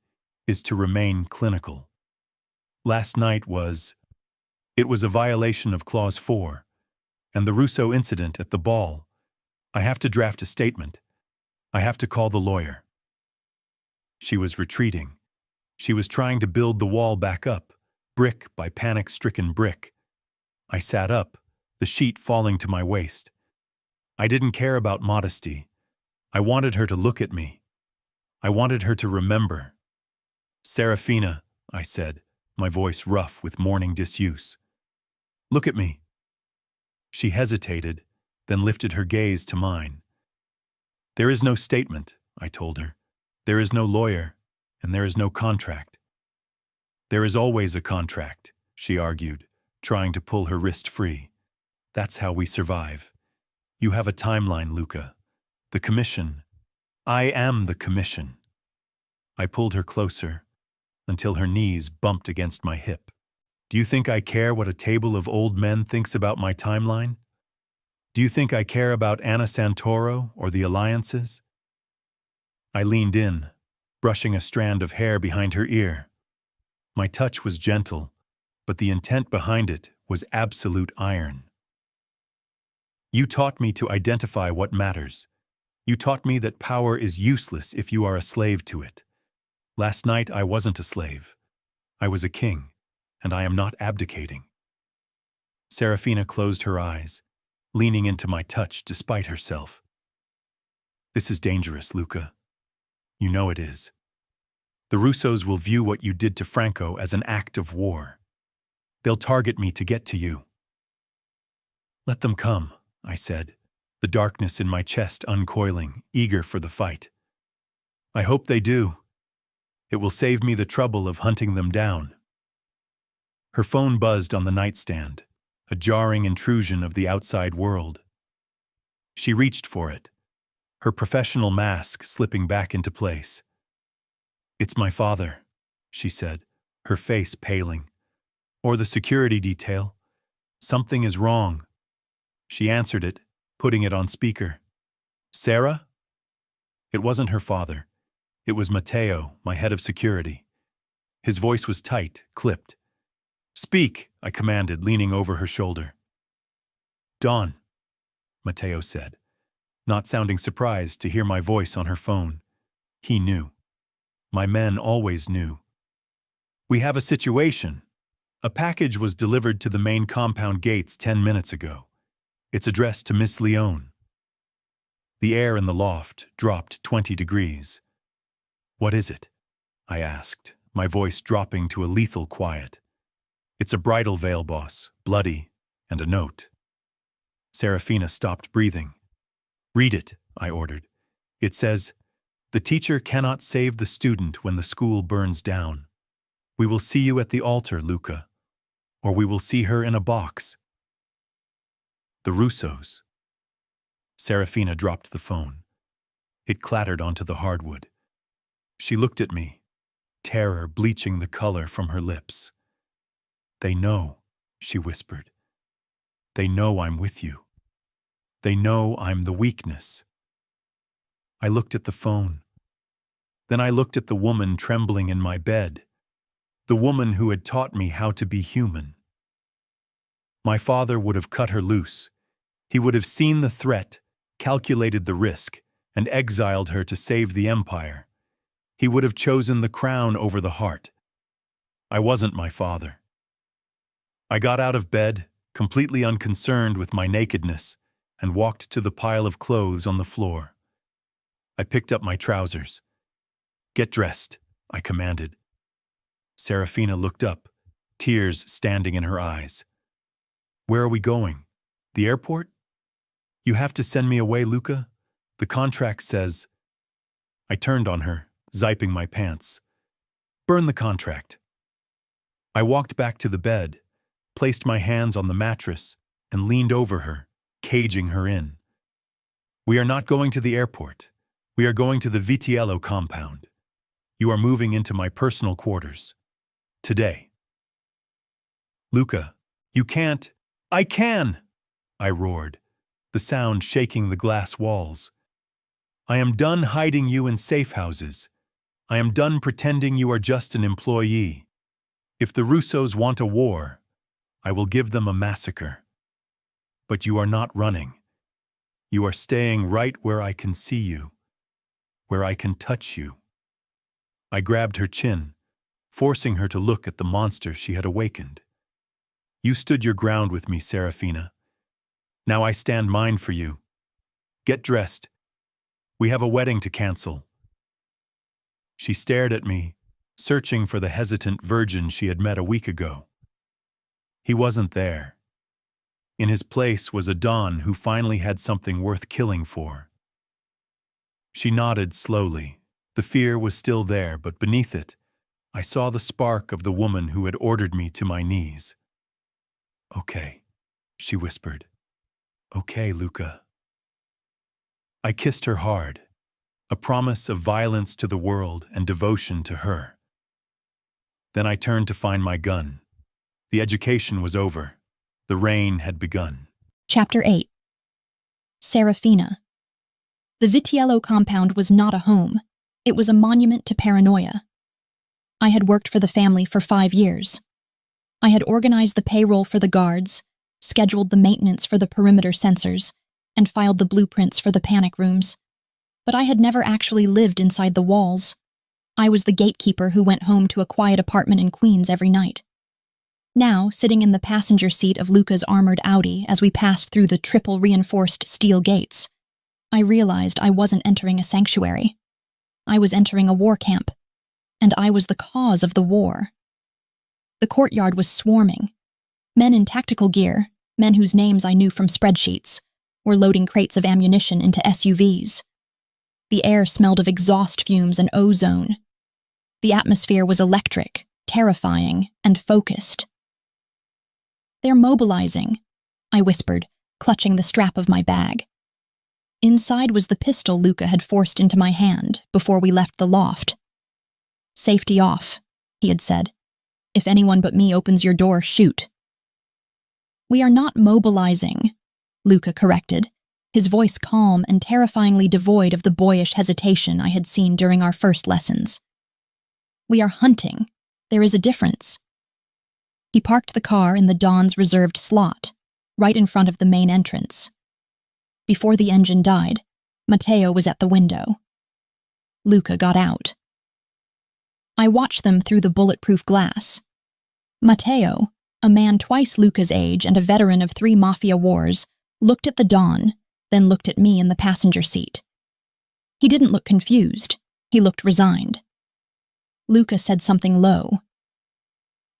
A: is to remain clinical. Last night it was a violation of Clause 4, and the Russo incident at the ball. I have to draft a statement. I have to call the lawyer." She was retreating. She was trying to build the wall back up, brick by panic-stricken brick. I sat up, the sheet falling to my waist. I didn't care about modesty. I wanted her to look at me. I wanted her to remember. "Seraphina," I said, my voice rough with morning disuse. "Look at me." She hesitated, then lifted her gaze to mine. "There is no statement," I told her. "There is no lawyer, and there is no contract." "There is always a contract," she argued, trying to pull her wrist free. "That's how we survive. You have a timeline, Luca. The commission. I am the commission." I pulled her closer, until her knees bumped against my hip. "Do you think I care what a table of old men thinks about my timeline? Do you think I care about Anna Santoro or the alliances?" I leaned in, brushing a strand of hair behind her ear. My touch was gentle, but the intent behind it was absolute iron. "You taught me to identify what matters. You taught me that power is useless if you are a slave to it. Last night I wasn't a slave. I was a king, and I am not abdicating." Seraphina closed her eyes, leaning into my touch despite herself. "This is dangerous, Luca. You know it is. The Russos will view what you did to Franco as an act of war. They'll target me to get to you. Let them come, I said, the darkness in my chest uncoiling, eager for the fight. I hope they do. It will save me the trouble of hunting them down. Her phone buzzed on the nightstand, a jarring intrusion of the outside world. She reached for it, her professional mask slipping back into place. It's my father, she said, her face paling. Or the security detail. Something is wrong. She answered it, putting it on speaker. Sarah? It wasn't her father. It was Matteo, my head of security. His voice was tight, clipped. Speak, I commanded, leaning over her shoulder. Don, Matteo said, not sounding surprised to hear my voice on her phone. He knew. My men always knew. We have a situation. A package was delivered to the main compound gates 10 minutes ago. It's addressed to Miss Leone. The air in the loft dropped 20 degrees. What is it? I asked, my voice dropping to a lethal quiet. It's a bridal veil, boss, bloody, and a note. Seraphina stopped breathing. Read it, I ordered. It says, the teacher cannot save the student when the school burns down. We will see you at the altar, Luca, or we will see her in a box. The Russos. Seraphina dropped the phone. It clattered onto the hardwood. She looked at me, terror bleaching the color from her lips. They know, she whispered. They know I'm with you. They know I'm the weakness. I looked at the phone. Then I looked at the woman trembling in my bed, the woman who had taught me how to be human. My father would have cut her loose. He would have seen the threat, calculated the risk, and exiled her to save the empire. He would have chosen the crown over the heart. I wasn't my father. I got out of bed, completely unconcerned with my nakedness, and walked to the pile of clothes on the floor. I picked up my trousers. Get dressed, I commanded. Seraphina looked up, tears standing in her eyes. Where are we going? The airport? You have to send me away, Luca. The contract says. I turned on her, zipping my pants. Burn the contract. I walked back to the bed, placed my hands on the mattress, and leaned over her, caging her in. We are not going to the airport. We are going to the Vitiello compound. You are moving into my personal quarters. Today. Luca, you can't. I can! I roared, the sound shaking the glass walls. I am done hiding you in safe houses. I am done pretending you are just an employee. If the Russos want a war, I will give them a massacre. But you are not running. You are staying right where I can see you, where I can touch you. I grabbed her chin, forcing her to look at the monster she had awakened. You stood your ground with me, Seraphina. Now I stand mine for you. Get dressed. We have a wedding to cancel. She stared at me, searching for the hesitant virgin she had met a week ago. He wasn't there. In his place was a Don who finally had something worth killing for. She nodded slowly. The fear was still there, but beneath it, I saw the spark of the woman who had ordered me to my knees. Okay, she whispered. Okay, Luca. I kissed her hard, a promise of violence to the world and devotion to her. Then I turned to find my gun. The education was over. The rain had begun.
B: Chapter 8. Seraphina. The Vitiello compound was not a home. It was a monument to paranoia. I had worked for the family for 5 years. I had organized the payroll for the guards, scheduled the maintenance for the perimeter sensors, and filed the blueprints for the panic rooms. But I had never actually lived inside the walls. I was the gatekeeper who went home to a quiet apartment in Queens every night. Now, sitting in the passenger seat of Luca's armored Audi as we passed through the triple-reinforced steel gates, I realized I wasn't entering a sanctuary. I was entering a war camp, and I was the cause of the war. The courtyard was swarming. Men in tactical gear, men whose names I knew from spreadsheets, were loading crates of ammunition into SUVs. The air smelled of exhaust fumes and ozone. The atmosphere was electric, terrifying, and focused. "They're mobilizing," I whispered, clutching the strap of my bag. Inside was the pistol Luca had forced into my hand before we left the loft. "Safety off," he had said. "If anyone but me opens your door, shoot." "We are not mobilizing," Luca corrected, his voice calm and terrifyingly devoid of the boyish hesitation I had seen during our first lessons. "We are hunting. There is a difference." He parked the car in the Don's reserved slot, right in front of the main entrance. Before the engine died, Matteo was at the window. Luca got out. I watched them through the bulletproof glass. Matteo, a man twice Luca's age and a veteran of 3 Mafia wars, looked at the Don, then looked at me in the passenger seat. He didn't look confused. He looked resigned. Luca said something low.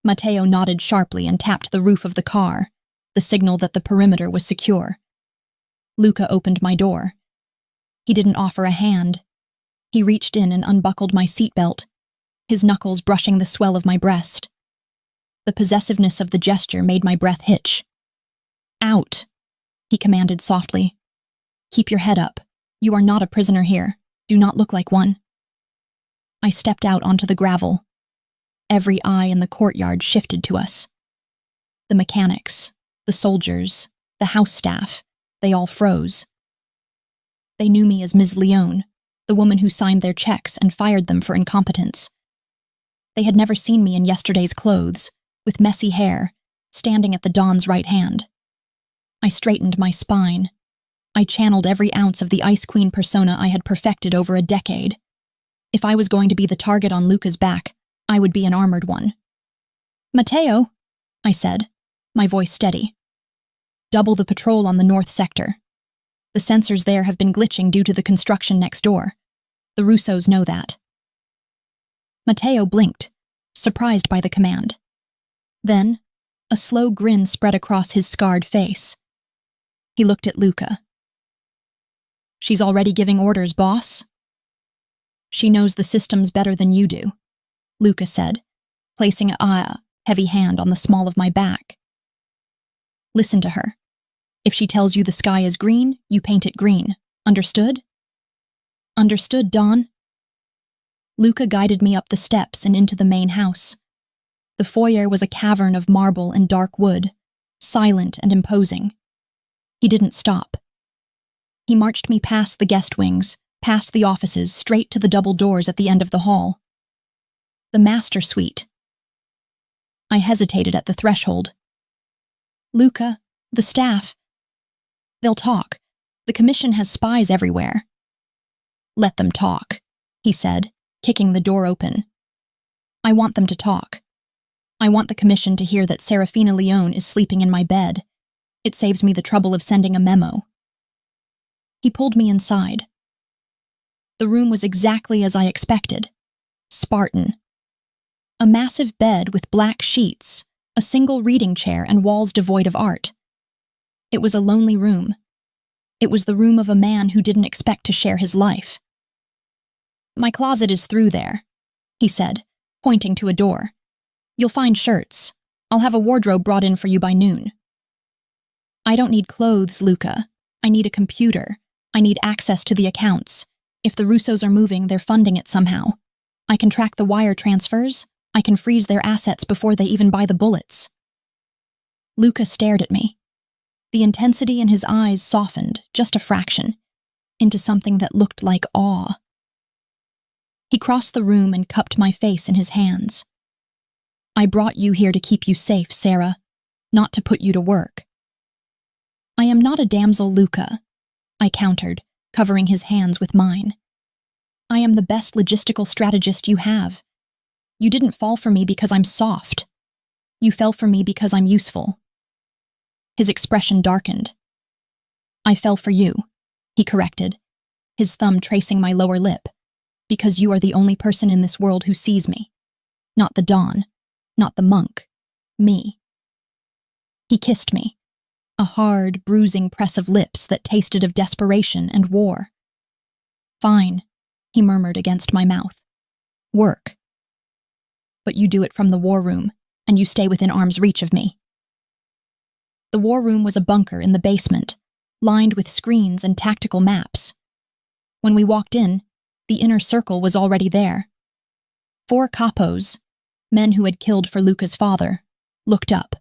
B: Matteo nodded sharply and tapped the roof of the car, the signal that the perimeter was secure. Luca opened my door. He didn't offer a hand. He reached in and unbuckled my seatbelt, his knuckles brushing the swell of my breast. The possessiveness of the gesture made my breath hitch. "Out," he commanded softly. "Keep your head up. You are not a prisoner here. Do not look like one." I stepped out onto the gravel. Every eye in the courtyard shifted to us. The mechanics, the soldiers, the house staff, they all froze. They knew me as Ms. Leone, the woman who signed their checks and fired them for incompetence. They had never seen me in yesterday's clothes, with messy hair, standing at the Don's right hand. I straightened my spine. I channeled every ounce of the Ice Queen persona I had perfected over a decade. If I was going to be the target on Luca's back, I would be an armored one. "Matteo," I said, my voice steady. "Double the patrol on the north sector. The sensors there have been glitching due to the construction next door. The Russos know that." Matteo blinked, surprised by the command. Then, a slow grin spread across his scarred face. He looked at Luca. "She's already giving orders, boss." "She knows the systems better than you do," Luca said, placing a heavy hand on the small of my back. "Listen to her. If she tells you the sky is green, you paint it green. Understood?" "Understood, Don." Luca guided me up the steps and into the main house. The foyer was a cavern of marble and dark wood, silent and imposing. He didn't stop. He marched me past the guest wings, past the offices, straight to the double doors at the end of the hall. The master suite. I hesitated at the threshold. "Luca, the staff. They'll talk. The commission has spies everywhere." "Let them talk," he said, kicking the door open. "I want them to talk. I want the commission to hear that Seraphina Leone is sleeping in my bed. It saves me the trouble of sending a memo." He pulled me inside. The room was exactly as I expected. Spartan. A massive bed with black sheets, a single reading chair, and walls devoid of art. It was a lonely room. It was the room of a man who didn't expect to share his life. "My closet is through there," he said, pointing to a door. "You'll find shirts. I'll have a wardrobe brought in for you by noon." "I don't need clothes, Luca. I need a computer. I need access to the accounts. If the Russos are moving, they're funding it somehow. I can track the wire transfers. I can freeze their assets before they even buy the bullets." Luca stared at me. The intensity in his eyes softened, just a fraction, into something that looked like awe. He crossed the room and cupped my face in his hands. "I brought you here to keep you safe, Sarah, not to put you to work." "I am not a damsel, Luca," I countered, covering his hands with mine. "I am the best logistical strategist you have. You didn't fall for me because I'm soft. You fell for me because I'm useful." His expression darkened. "I fell for you," he corrected, his thumb tracing my lower lip. Because you are the only person in this world who sees me. Not the Don, not the monk, me. He kissed me, a hard, bruising press of lips that tasted of desperation and war. Fine, he murmured against my mouth. Work. But you do it from the war room, and you stay within arm's reach of me. The war room was a bunker in the basement, lined with screens and tactical maps. When we walked in, the inner circle was already there. 4 capos, men who had killed for Luca's father, looked up.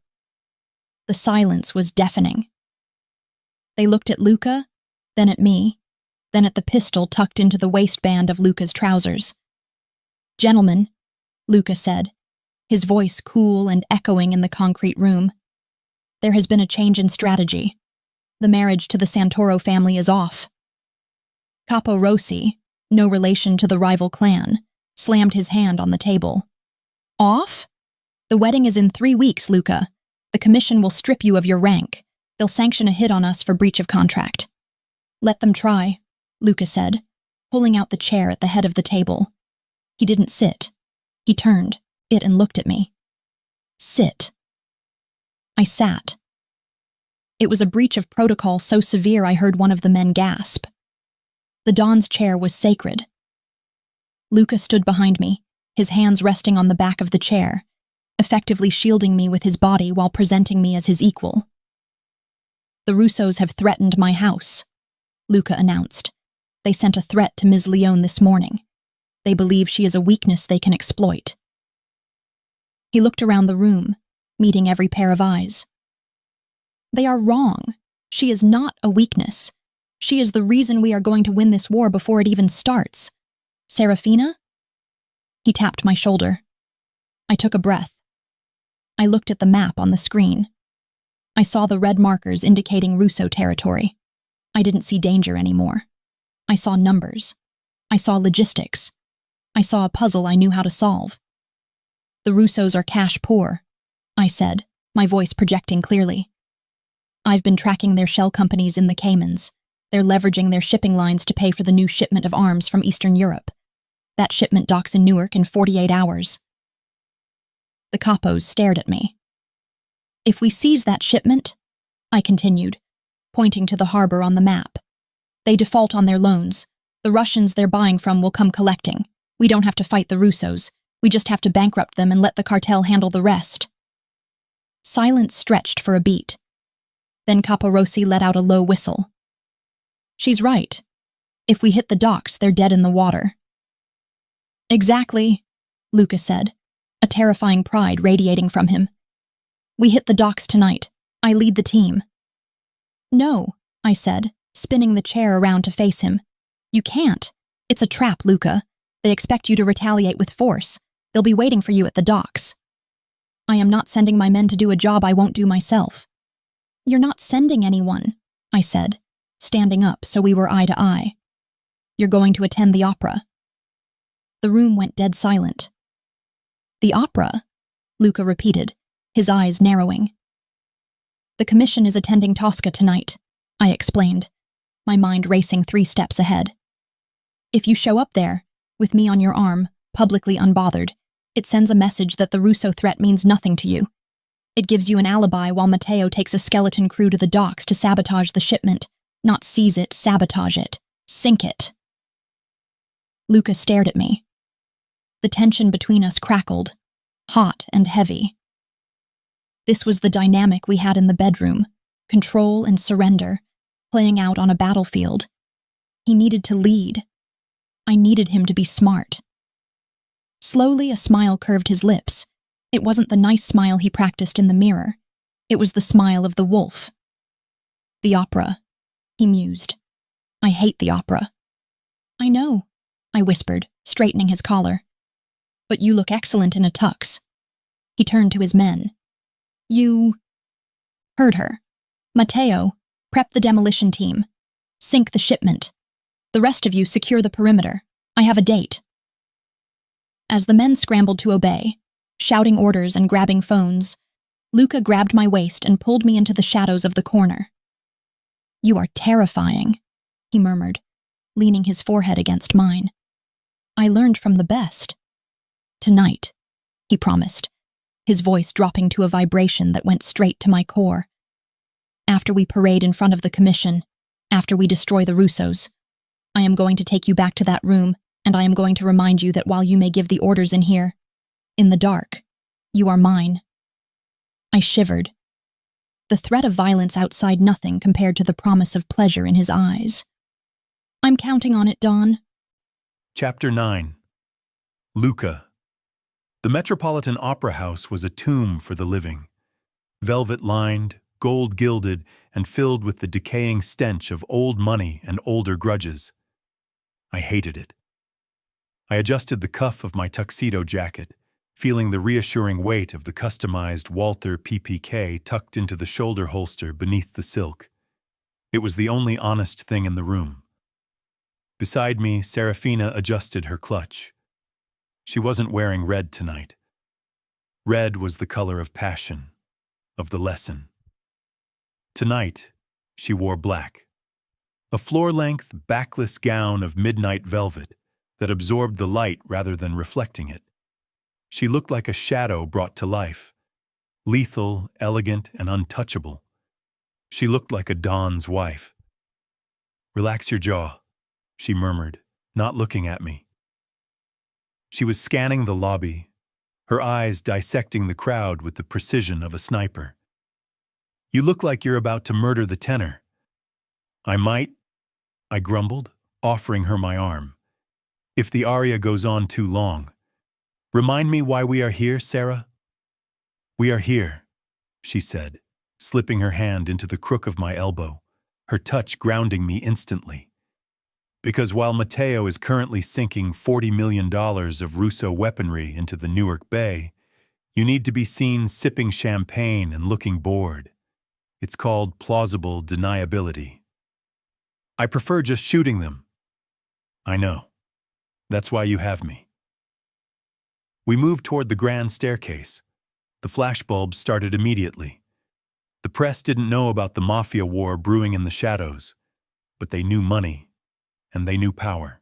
B: The silence was deafening. They looked at Luca, then at me, then at the pistol tucked into the waistband of Luca's trousers. Gentlemen, Luca said, his voice cool and echoing in the concrete room. There has been a change in strategy. The marriage to the Santoro family is off. Capo Rossi, no relation to the rival clan, slammed his hand on the table. Off? The wedding is in 3 weeks, Luca. The commission will strip you of your rank. They'll sanction a hit on us for breach of contract. Let them try, Luca said, pulling out the chair at the head of the table. He didn't sit. He turned it and looked at me. Sit. I sat. It was a breach of protocol so severe I heard one of the men gasp. The Don's chair was sacred. Luca stood behind me, his hands resting on the back of the chair, effectively shielding me with his body while presenting me as his equal. The Russos have threatened my house, Luca announced. They sent a threat to Ms. Leone this morning. They believe she is a weakness they can exploit. He looked around the room, meeting every pair of eyes. They are wrong. She is not a weakness. She is the reason we are going to win this war before it even starts. Seraphina? He tapped my shoulder. I took a breath. I looked at the map on the screen. I saw the red markers indicating Russo territory. I didn't see danger anymore. I saw numbers. I saw logistics. I saw a puzzle I knew how to solve. The Russos are cash poor, I said, my voice projecting clearly. I've been tracking their shell companies in the Caymans. They're leveraging their shipping lines to pay for the new shipment of arms from Eastern Europe. That shipment docks in Newark in 48 hours. The capos stared at me. If we seize that shipment, I continued, pointing to the harbor on the map, they default on their loans. The Russians they're buying from will come collecting. We don't have to fight the Russos. We just have to bankrupt them and let the cartel handle the rest. Silence stretched for a beat. Then Capo Rossi let out a low whistle. She's right. If we hit the docks, they're dead in the water. Exactly, Luca said, a terrifying pride radiating from him. We hit the docks tonight. I lead the team. No, I said, spinning the chair around to face him. You can't. It's a trap, Luca. They expect you to retaliate with force. They'll be waiting for you at the docks. I am not sending my men to do a job I won't do myself. You're not sending anyone, I said, standing up so we were eye to eye. You're going to attend the opera. The room went dead silent. The opera? Luca repeated, his eyes narrowing. The commission is attending Tosca tonight, I explained, my mind racing 3 steps ahead. If you show up there, with me on your arm, publicly unbothered, it sends a message that the Russo threat means nothing to you. It gives you an alibi while Matteo takes a skeleton crew to the docks to sabotage the shipment, not seize it, sabotage it, sink it. Luca stared at me. The tension between us crackled, hot and heavy. This was the dynamic we had in the bedroom, control and surrender, playing out on a battlefield. He needed to lead. I needed him to be smart. Slowly, a smile curved his lips. It wasn't the nice smile he practiced in the mirror. It was the smile of the wolf. The opera, he mused. I hate the opera. I know, I whispered, straightening his collar. But you look excellent in a tux. He turned to his men. You... Heard her. Matteo, prep the demolition team. Sink the shipment. The rest of you secure the perimeter. I have a date. As the men scrambled to obey, shouting orders and grabbing phones, Luca grabbed my waist and pulled me into the shadows of the corner. You are terrifying, he murmured, leaning his forehead against mine. I learned from the best. Tonight, he promised, his voice dropping to a vibration that went straight to my core. After we parade in front of the commission, after we destroy the Russos, I am going to take you back to that room, and I am going to remind you that while you may give the orders in here, in the dark, you are mine. I shivered. The threat of violence outside nothing compared to the promise of pleasure in his eyes. I'm counting on it, Don.
A: Chapter 9. Luca. The Metropolitan Opera House was a tomb for the living, velvet-lined, gold-gilded, and filled with the decaying stench of old money and older grudges. I hated it. I adjusted the cuff of my tuxedo jacket, feeling the reassuring weight of the customized Walther PPK tucked into the shoulder holster beneath the silk. It was the only honest thing in the room. Beside me, Seraphina adjusted her clutch. She wasn't wearing red tonight. Red was the color of passion, of the lesson. Tonight, she wore black. A floor-length, backless gown of midnight velvet that absorbed the light rather than reflecting it. She looked like a shadow brought to life, lethal, elegant, and untouchable. She looked like a Don's wife. "Relax your jaw," she murmured, not looking at me. She was scanning the lobby, her eyes dissecting the crowd with the precision of a sniper. "You look like you're about to murder the tenor." "I might," I grumbled, offering her my arm, "if the aria goes on too long. Remind me why we are here, Sarah?" "We are here," she said, slipping her hand into the crook of my elbow, her touch grounding me instantly. "Because while Matteo is currently sinking $40 million of Russo weaponry into the Newark Bay, you need to be seen sipping champagne and looking bored. It's called plausible deniability." "I prefer just shooting them." "I know. That's why you have me." We moved toward the grand staircase. The flashbulbs started immediately. The press didn't know about the Mafia war brewing in the shadows, but they knew money, and they knew power.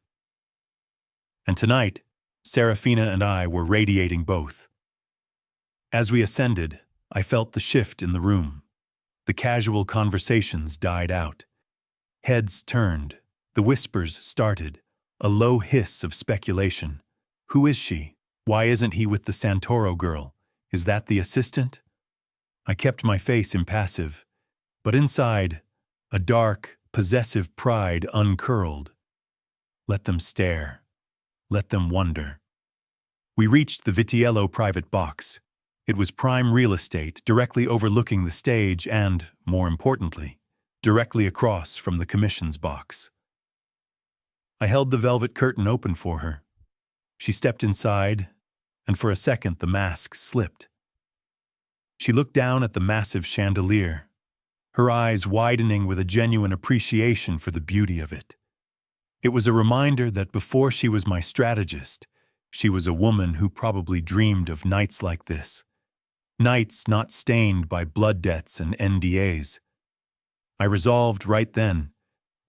A: And tonight, Seraphina and I were radiating both. As we ascended, I felt the shift in the room. The casual conversations died out. Heads turned, the whispers started, a low hiss of speculation. Who is she? Why isn't he with the Santoro girl? Is that the assistant? I kept my face impassive, but inside, a dark, possessive pride uncurled. Let them stare. Let them wonder. We reached the Vitiello private box. It was prime real estate, directly overlooking the stage and, more importantly, directly across from the commission's box. I held the velvet curtain open for her. She stepped inside, and for a second the mask slipped. She looked down at the massive chandelier, her eyes widening with a genuine appreciation for the beauty of it. It was a reminder that before she was my strategist, she was a woman who probably dreamed of nights like this. Nights not stained by blood debts and NDAs. I resolved right then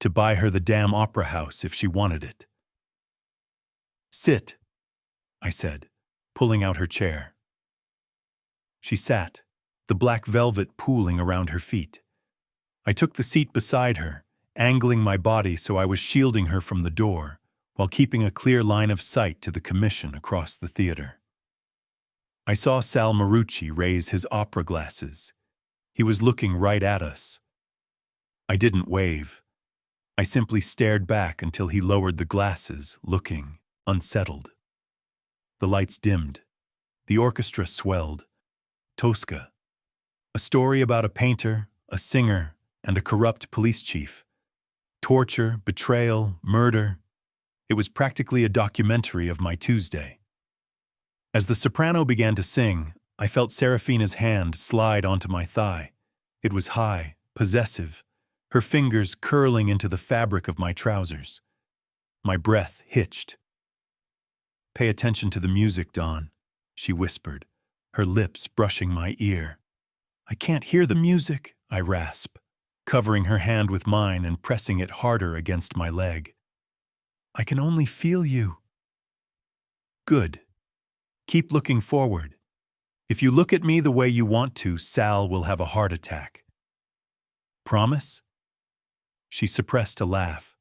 A: to buy her the damn opera house if she wanted it. "Sit," I said, pulling out her chair. She sat, the black velvet pooling around her feet. I took the seat beside her, angling my body so I was shielding her from the door, while keeping a clear line of sight to the commission across the theater. I saw Sal Marucci raise his opera glasses. He was looking right at us. I didn't wave. I simply stared back until he lowered the glasses, looking unsettled. The lights dimmed. The orchestra swelled. Tosca. A story about a painter, a singer, and a corrupt police chief. Torture, betrayal, murder. It was practically a documentary of my Tuesday. As the soprano began to sing, I felt Seraphina's hand slide onto my thigh. It was high, possessive, her fingers curling into the fabric of my trousers. My breath hitched. "Pay attention to the music, Don," she whispered, her lips brushing my ear. "I can't hear the music," I rasped, covering her hand with mine and pressing it harder against my leg. "I can only feel you." Good. Keep looking forward. If you look at me the way you want to, Sal will have a heart attack. Promise? She suppressed a laugh,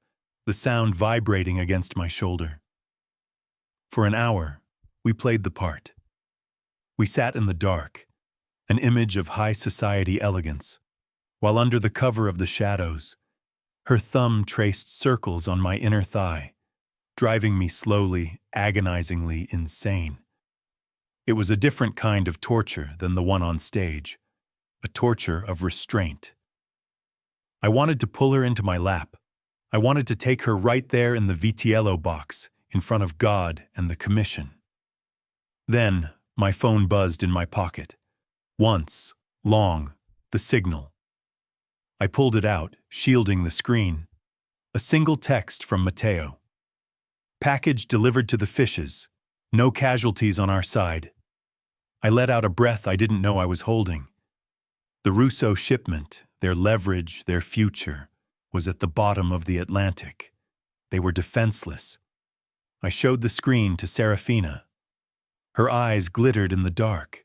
A: the sound vibrating against my shoulder. For an hour, we played the part. We sat in the dark, an image of high society elegance, while under the cover of the shadows, her thumb traced circles on my inner thigh, driving me slowly, agonizingly insane. It was a different kind of torture than the one on stage, a torture of restraint. I wanted to pull her into my lap. I wanted to take her right there in the Vitiello box, in front of God and the commission. Then, my phone buzzed in my pocket. Once, long, the signal. I pulled it out, shielding the screen. A single text from Matteo. Package delivered to the fishes. No casualties on our side. I let out a breath I didn't know I was holding. The Russo shipment, their leverage, their future, was at the bottom of the Atlantic. They were defenseless. I showed the screen to Seraphina. Her eyes glittered in the dark.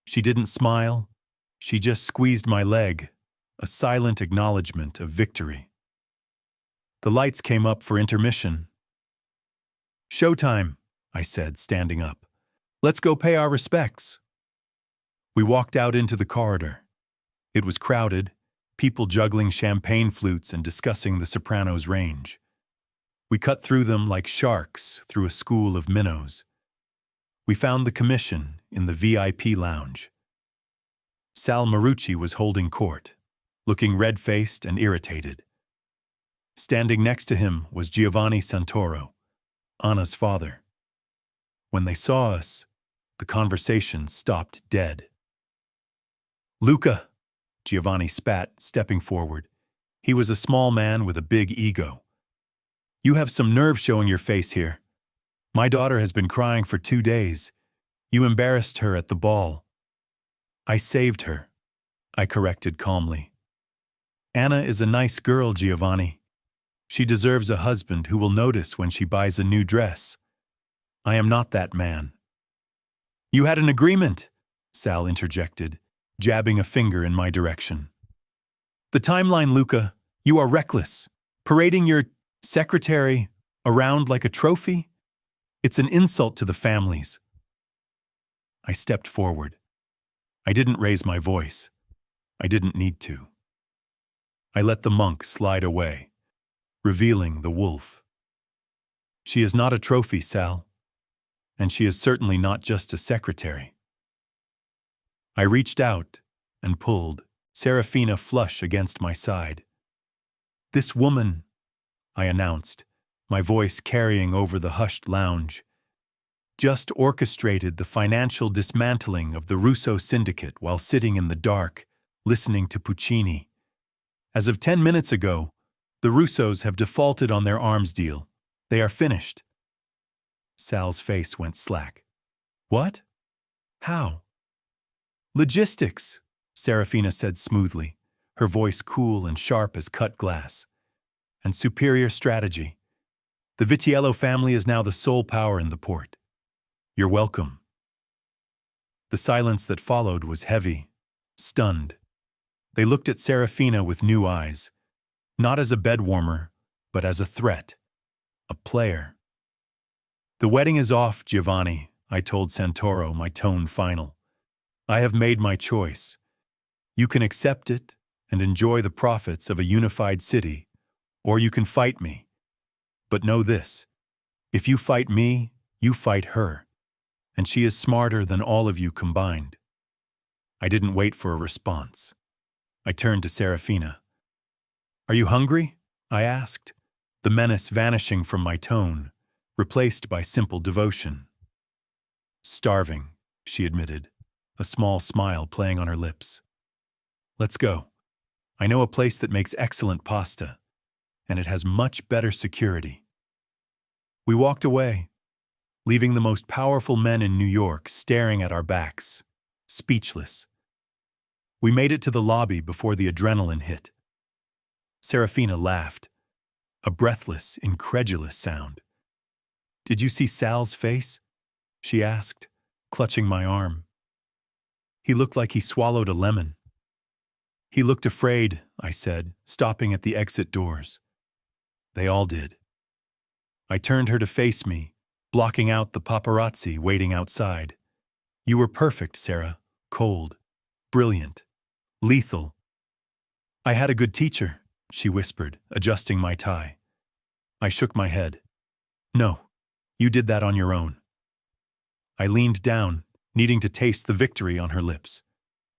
A: She didn't smile. She just squeezed my leg, a silent acknowledgement of victory. The lights came up for intermission. "Showtime," I said, standing up. "Let's go pay our respects." We walked out into the corridor. It was crowded, people juggling champagne flutes and discussing the Sopranos' range. We cut through them like sharks through a school of minnows. We found the commission in the VIP lounge. Sal Marucci was holding court, looking red-faced and irritated. Standing next to him was Giovanni Santoro, Anna's father. When they saw us, the conversation stopped dead. "Luca," Giovanni spat, stepping forward. He was a small man with a big ego. "You have some nerve showing your face here. My daughter has been crying for 2 days. You embarrassed her at the ball." "I saved her," I corrected calmly. "Anna is a nice girl, Giovanni. She deserves a husband who will notice when she buys a new dress. I am not that man." "You had an agreement," Sal interjected, jabbing a finger in my direction. "The timeline, Luca. You are reckless, parading your secretary around like a trophy. It's an insult to the families." I stepped forward. I didn't raise my voice. I didn't need to. I let the monk slide away, revealing the wolf. "She is not a trophy, Sal, and she is certainly not just a secretary." I reached out and pulled, Seraphina flush against my side. "This woman," I announced, my voice carrying over the hushed lounge, "just orchestrated the financial dismantling of the Russo syndicate while sitting in the dark, listening to Puccini. As of 10 minutes ago, the Russos have defaulted on their arms deal. They are finished." Sal's face went slack. "What? How?" "Logistics," Seraphina said smoothly, her voice cool and sharp as cut glass. "And superior strategy. The Vitiello family is now the sole power in the port. You're welcome." The silence that followed was heavy, stunned. They looked at Seraphina with new eyes, not as a bedwarmer, but as a threat, a player. "The wedding is off, Giovanni," I told Santoro, my tone final. "I have made my choice. You can accept it and enjoy the profits of a unified city, or you can fight me. But know this, if you fight me, you fight her, and she is smarter than all of you combined." I didn't wait for a response. I turned to Seraphina. "Are you hungry?" I asked, the menace vanishing from my tone, replaced by simple devotion. "Starving," she admitted, a small smile playing on her lips. "Let's go. I know a place that makes excellent pasta, and it has much better security." We walked away, leaving the most powerful men in New York staring at our backs, speechless. We made it to the lobby before the adrenaline hit. Seraphina laughed, a breathless, incredulous sound. "Did you see Sal's face? she asked, clutching my arm. He looked like he swallowed a lemon. He looked afraid, I said, stopping at the exit doors. They all did. I turned her to face me, blocking out the paparazzi waiting outside. You were perfect, Sarah. Cold, brilliant, lethal. I had a good teacher, she whispered, adjusting my tie. I shook my head. No, you did that on your own. I leaned down, needing to taste the victory on her lips.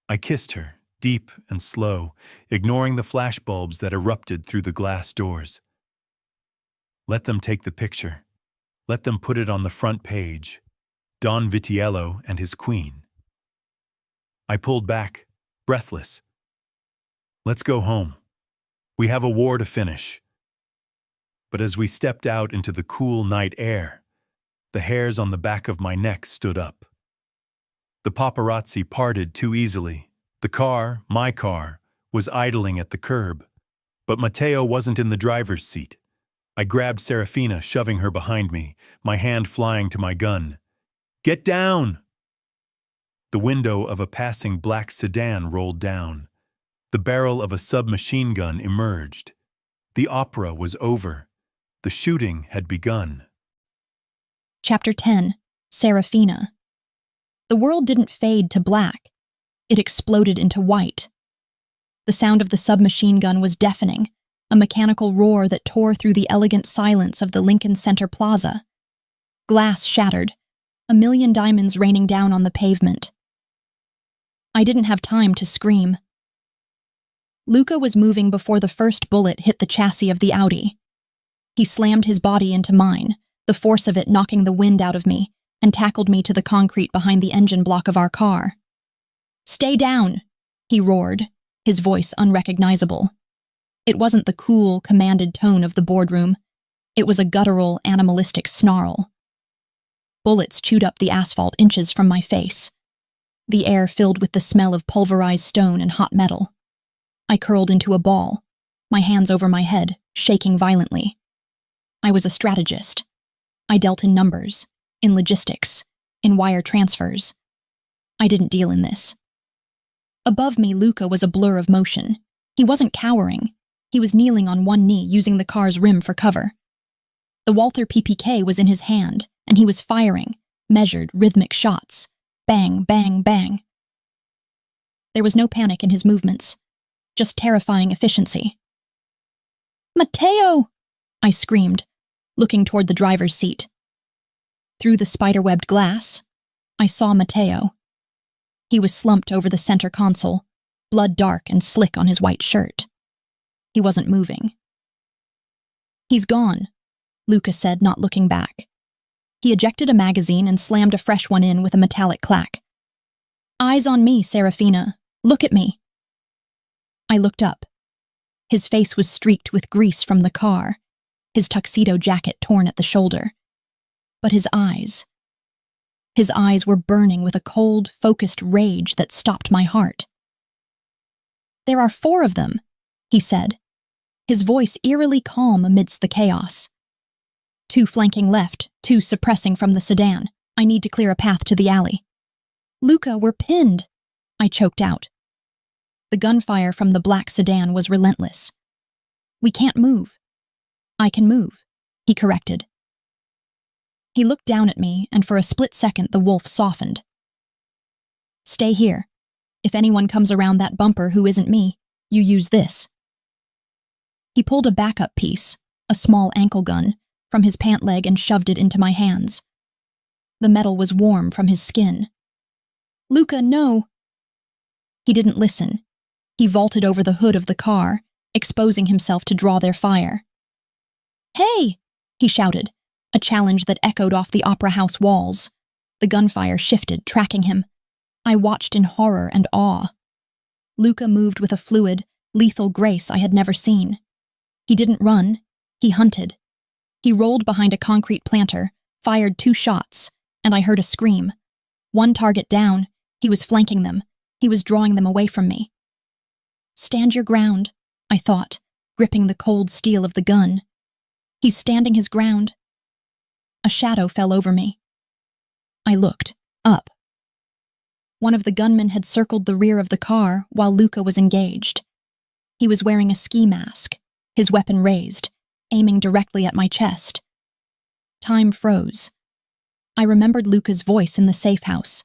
A: I kissed her, deep and slow, ignoring the flashbulbs that erupted through the glass doors. Let them take the picture. Let them put it on the front page. Don Vitiello and his queen. I pulled back, breathless. Let's go home. We have a war to finish. But as we stepped out into the cool night air, the hairs on the back of my neck stood up. The paparazzi parted too easily. The car, my car, was idling at the curb. But Matteo wasn't in the driver's seat. I grabbed Seraphina, shoving her behind me, my hand flying to my gun. Get down! The window of a passing black sedan rolled down. The barrel of a submachine gun emerged. The opera was over. The shooting had begun.
B: Chapter 10. Seraphina. The world didn't fade to black. It exploded into white. The sound of the submachine gun was deafening, a mechanical roar that tore through the elegant silence of the Lincoln Center Plaza. Glass shattered, a million diamonds raining down on the pavement. I didn't have time to scream. Luca was moving before the first bullet hit the chassis of the Audi. He slammed his body into mine, the force of it knocking the wind out of me, and tackled me to the concrete behind the engine block of our car. "Stay down," he roared, his voice unrecognizable. It wasn't the cool, commanded tone of the boardroom. It was a guttural, animalistic snarl. Bullets chewed up the asphalt inches from my face. The air filled with the smell of pulverized stone and hot metal. I curled into a ball, my hands over my head, shaking violently. I was a strategist. I dealt in numbers, in logistics, in wire transfers. I didn't deal in this. Above me, Luca was a blur of motion. He wasn't cowering. He was kneeling on one knee, using the car's rim for cover. The Walther PPK was in his hand, and he was firing, measured, rhythmic shots. Bang, bang, bang. There was no panic in his movements, just terrifying efficiency. "Matteo!" I screamed, looking toward the driver's seat. Through the spider-webbed glass, I saw Matteo. He was slumped over the center console, blood dark and slick on his white shirt. He wasn't moving. "He's gone," Luca said, not looking back. He ejected a magazine and slammed a fresh one in with a metallic clack. "Eyes on me, Seraphina. Look at me." I looked up. His face was streaked with grease from the car, his tuxedo jacket torn at the shoulder. But his eyes were burning with a cold, focused rage that stopped my heart. "There are 4 of them," he said, his voice eerily calm amidst the chaos. "2 flanking left, 2 suppressing from the sedan. I need to clear a path to the alley." "Luca, we're pinned," I choked out. The gunfire from the black sedan was relentless. "We can't move." "I can move," he corrected. He looked down at me, and for a split second the wolf softened. "Stay here. If anyone comes around that bumper who isn't me, you use this." He pulled a backup piece, a small ankle gun, from his pant leg and shoved it into my hands. The metal was warm from his skin. "Luca, no." He didn't listen. He vaulted over the hood of the car, exposing himself to draw their fire. "Hey!" he shouted, a challenge that echoed off the opera house walls. The gunfire shifted, tracking him. I watched in horror and awe. Luca moved with a fluid, lethal grace I had never seen. He didn't run. He hunted. He rolled behind a concrete planter, fired 2 shots, and I heard a scream. 1 target down. He was flanking them. He was drawing them away from me. "Stand your ground," I thought, gripping the cold steel of the gun. "He's standing his ground." A shadow fell over me. I looked, up. One of the gunmen had circled the rear of the car while Luca was engaged. He was wearing a ski mask, his weapon raised, aiming directly at my chest. Time froze. I remembered Luca's voice in the safe house.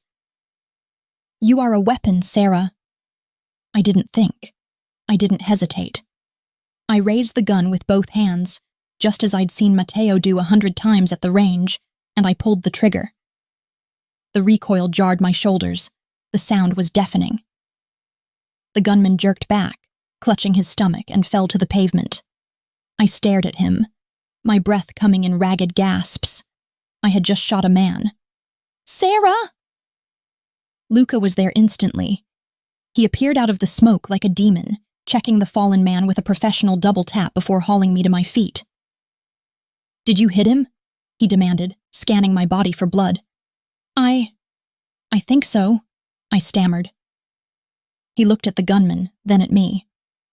B: "You are a weapon, Sarah." I didn't think. I didn't hesitate. I raised the gun with both hands, just as I'd seen Matteo do 100 times at the range, and I pulled the trigger. The recoil jarred my shoulders. The sound was deafening. The gunman jerked back, clutching his stomach, and fell to the pavement. I stared at him, my breath coming in ragged gasps. I had just shot a man. "Sarah!" Luca was there instantly. He appeared out of the smoke like a demon, checking the fallen man with a professional double tap before hauling me to my feet. "Did you hit him?" he demanded, scanning my body for blood. I think so," I stammered. He looked at the gunman, then at me.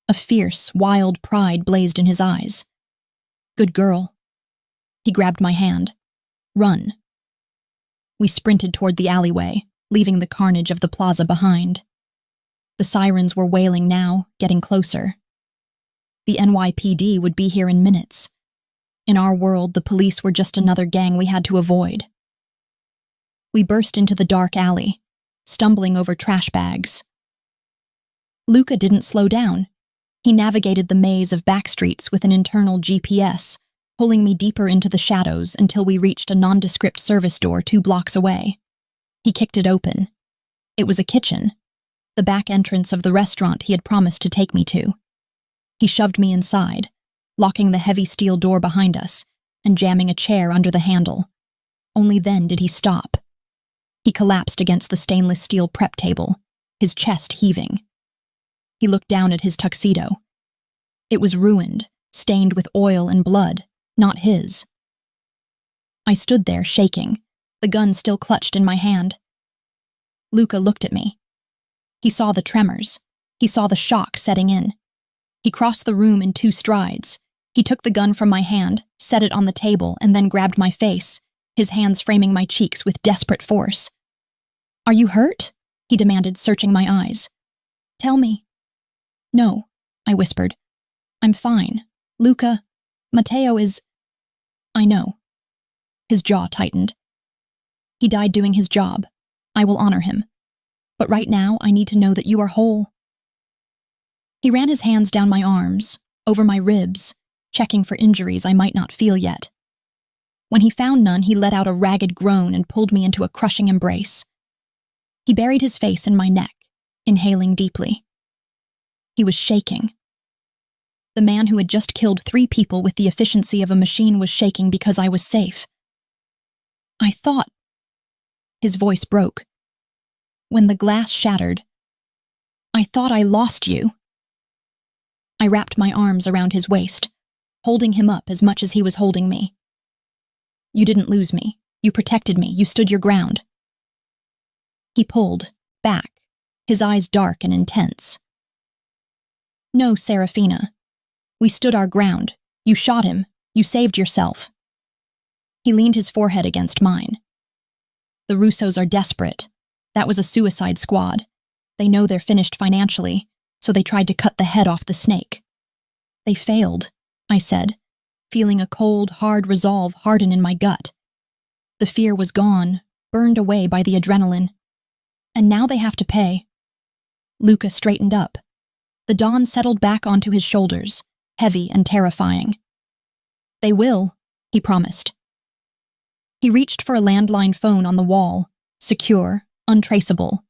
B: A fierce, wild pride blazed in his eyes. "Good girl." He grabbed my hand. "Run." We sprinted toward the alleyway, leaving the carnage of the plaza behind. The sirens were wailing now, getting closer. The NYPD would be here in minutes. In our world, the police were just another gang we had to avoid. We burst into the dark alley, stumbling over trash bags. Luca didn't slow down. He navigated the maze of back streets with an internal GPS, pulling me deeper into the shadows until we reached a nondescript service door 2 blocks away. He kicked it open. It was a kitchen, the back entrance of the restaurant he had promised to take me to. He shoved me inside, locking the heavy steel door behind us and jamming a chair under the handle. Only then did he stop. He collapsed against the stainless steel prep table, his chest heaving. He looked down at his tuxedo. It was ruined, stained with oil and blood, not his. I stood there, shaking, the gun still clutched in my hand. Luca looked at me. He saw the tremors. He saw the shock setting in. He crossed the room in 2 strides. He took the gun from my hand, set it on the table, and then grabbed my face, his hands framing my cheeks with desperate force. "Are you hurt?" he demanded, searching my eyes. "Tell me." "No," I whispered. "I'm fine. Luca, Matteo is—" "I know." His jaw tightened. "He died doing his job. I will honor him. But right now, I need to know that you are whole." He ran his hands down my arms, over my ribs, checking for injuries I might not feel yet. When he found none, he let out a ragged groan and pulled me into a crushing embrace. He buried his face in my neck, inhaling deeply. He was shaking. The man who had just killed 3 people with the efficiency of a machine was shaking because I was safe. "I thought—" His voice broke. "When the glass shattered, I thought I lost you." I wrapped my arms around his waist, holding him up as much as he was holding me. "You didn't lose me. You protected me. You stood your ground." He pulled, back, his eyes dark and intense. "No, Seraphina. We stood our ground. You shot him. You saved yourself." He leaned his forehead against mine. "The Russos are desperate. That was a suicide squad. They know they're finished financially, so they tried to cut the head off the snake. They failed," I said, feeling a cold, hard resolve harden in my gut. The fear was gone, burned away by the adrenaline. And now they have to pay. Luca straightened up. The dawn settled back onto his shoulders, heavy and terrifying. "They will," he promised. He reached for a landline phone on the wall, secure, untraceable.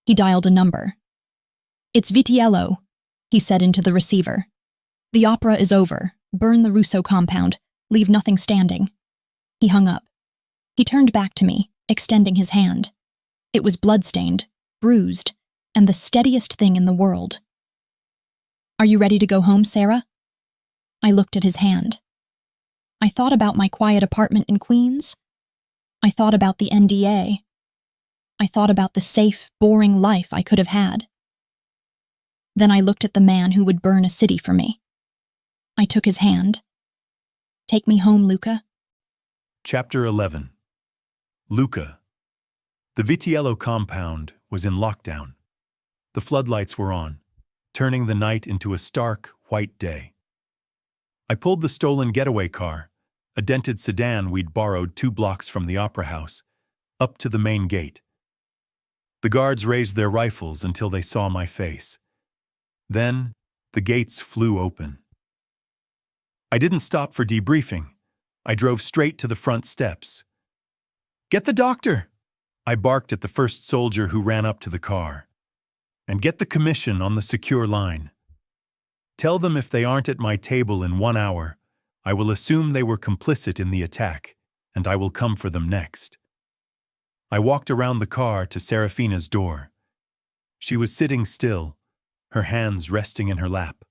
B: He dialed a number. "It's Vitiello," he said into the receiver. "The opera is over. Burn the Russo compound. Leave nothing standing." He hung up. He turned back to me, extending his hand. It was blood-stained, bruised, and the steadiest thing in the world. "Are you ready to go home, Sarah?" I looked at his hand. I thought about my quiet apartment in Queens. I thought about the NDA. I thought about the safe, boring life I could have had. Then I looked at the man who would burn a city for me. I took his hand. "Take me home, Luca."
A: Chapter 11. Luca, The Vitiello compound was in lockdown. The floodlights were on, turning the night into a stark, white day. I pulled the stolen getaway car, a dented sedan we'd borrowed 2 blocks from the opera house, up to the main gate. The guards raised their rifles until they saw my face. Then, the gates flew open. I didn't stop for debriefing. I drove straight to the front steps. "Get the doctor!" I barked at the first soldier who ran up to the car. "And get the commission on the secure line. Tell them if they aren't at my table in 1 hour, I will assume they were complicit in the attack, and I will come for them next." I walked around the car to Seraphina's door. She was sitting still, her hands resting in her lap.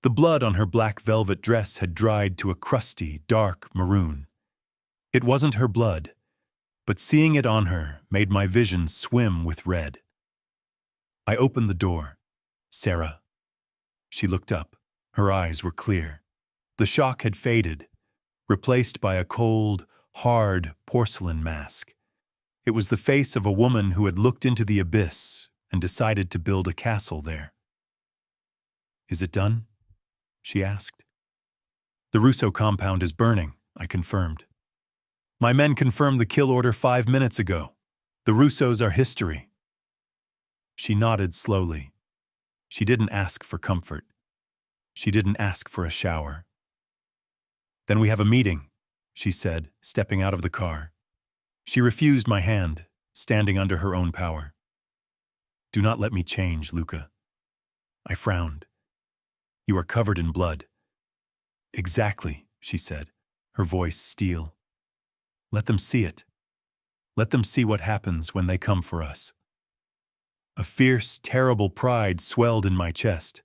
A: The blood on her black velvet dress had dried to a crusty, dark maroon. It wasn't her blood, but seeing it on her made my vision swim with red. I opened the door. "Sarah." She looked up. Her eyes were clear. The shock had faded, replaced by a cold, hard porcelain mask. It was the face of a woman who had looked into the abyss and decided to build a castle there. "Is it done?" she asked. "The Russo compound is burning," I confirmed. "My men confirmed the kill order 5 minutes ago. The Russos are history." She nodded slowly. She didn't ask for comfort. She didn't ask for a shower. "Then we have a meeting," she said, stepping out of the car. She refused my hand, standing under her own power. "Do not let me change, Luca." I frowned. "You are covered in blood." "Exactly," she said, her voice steel. "Let them see it. Let them see what happens when they come for us." A fierce, terrible pride swelled in my chest.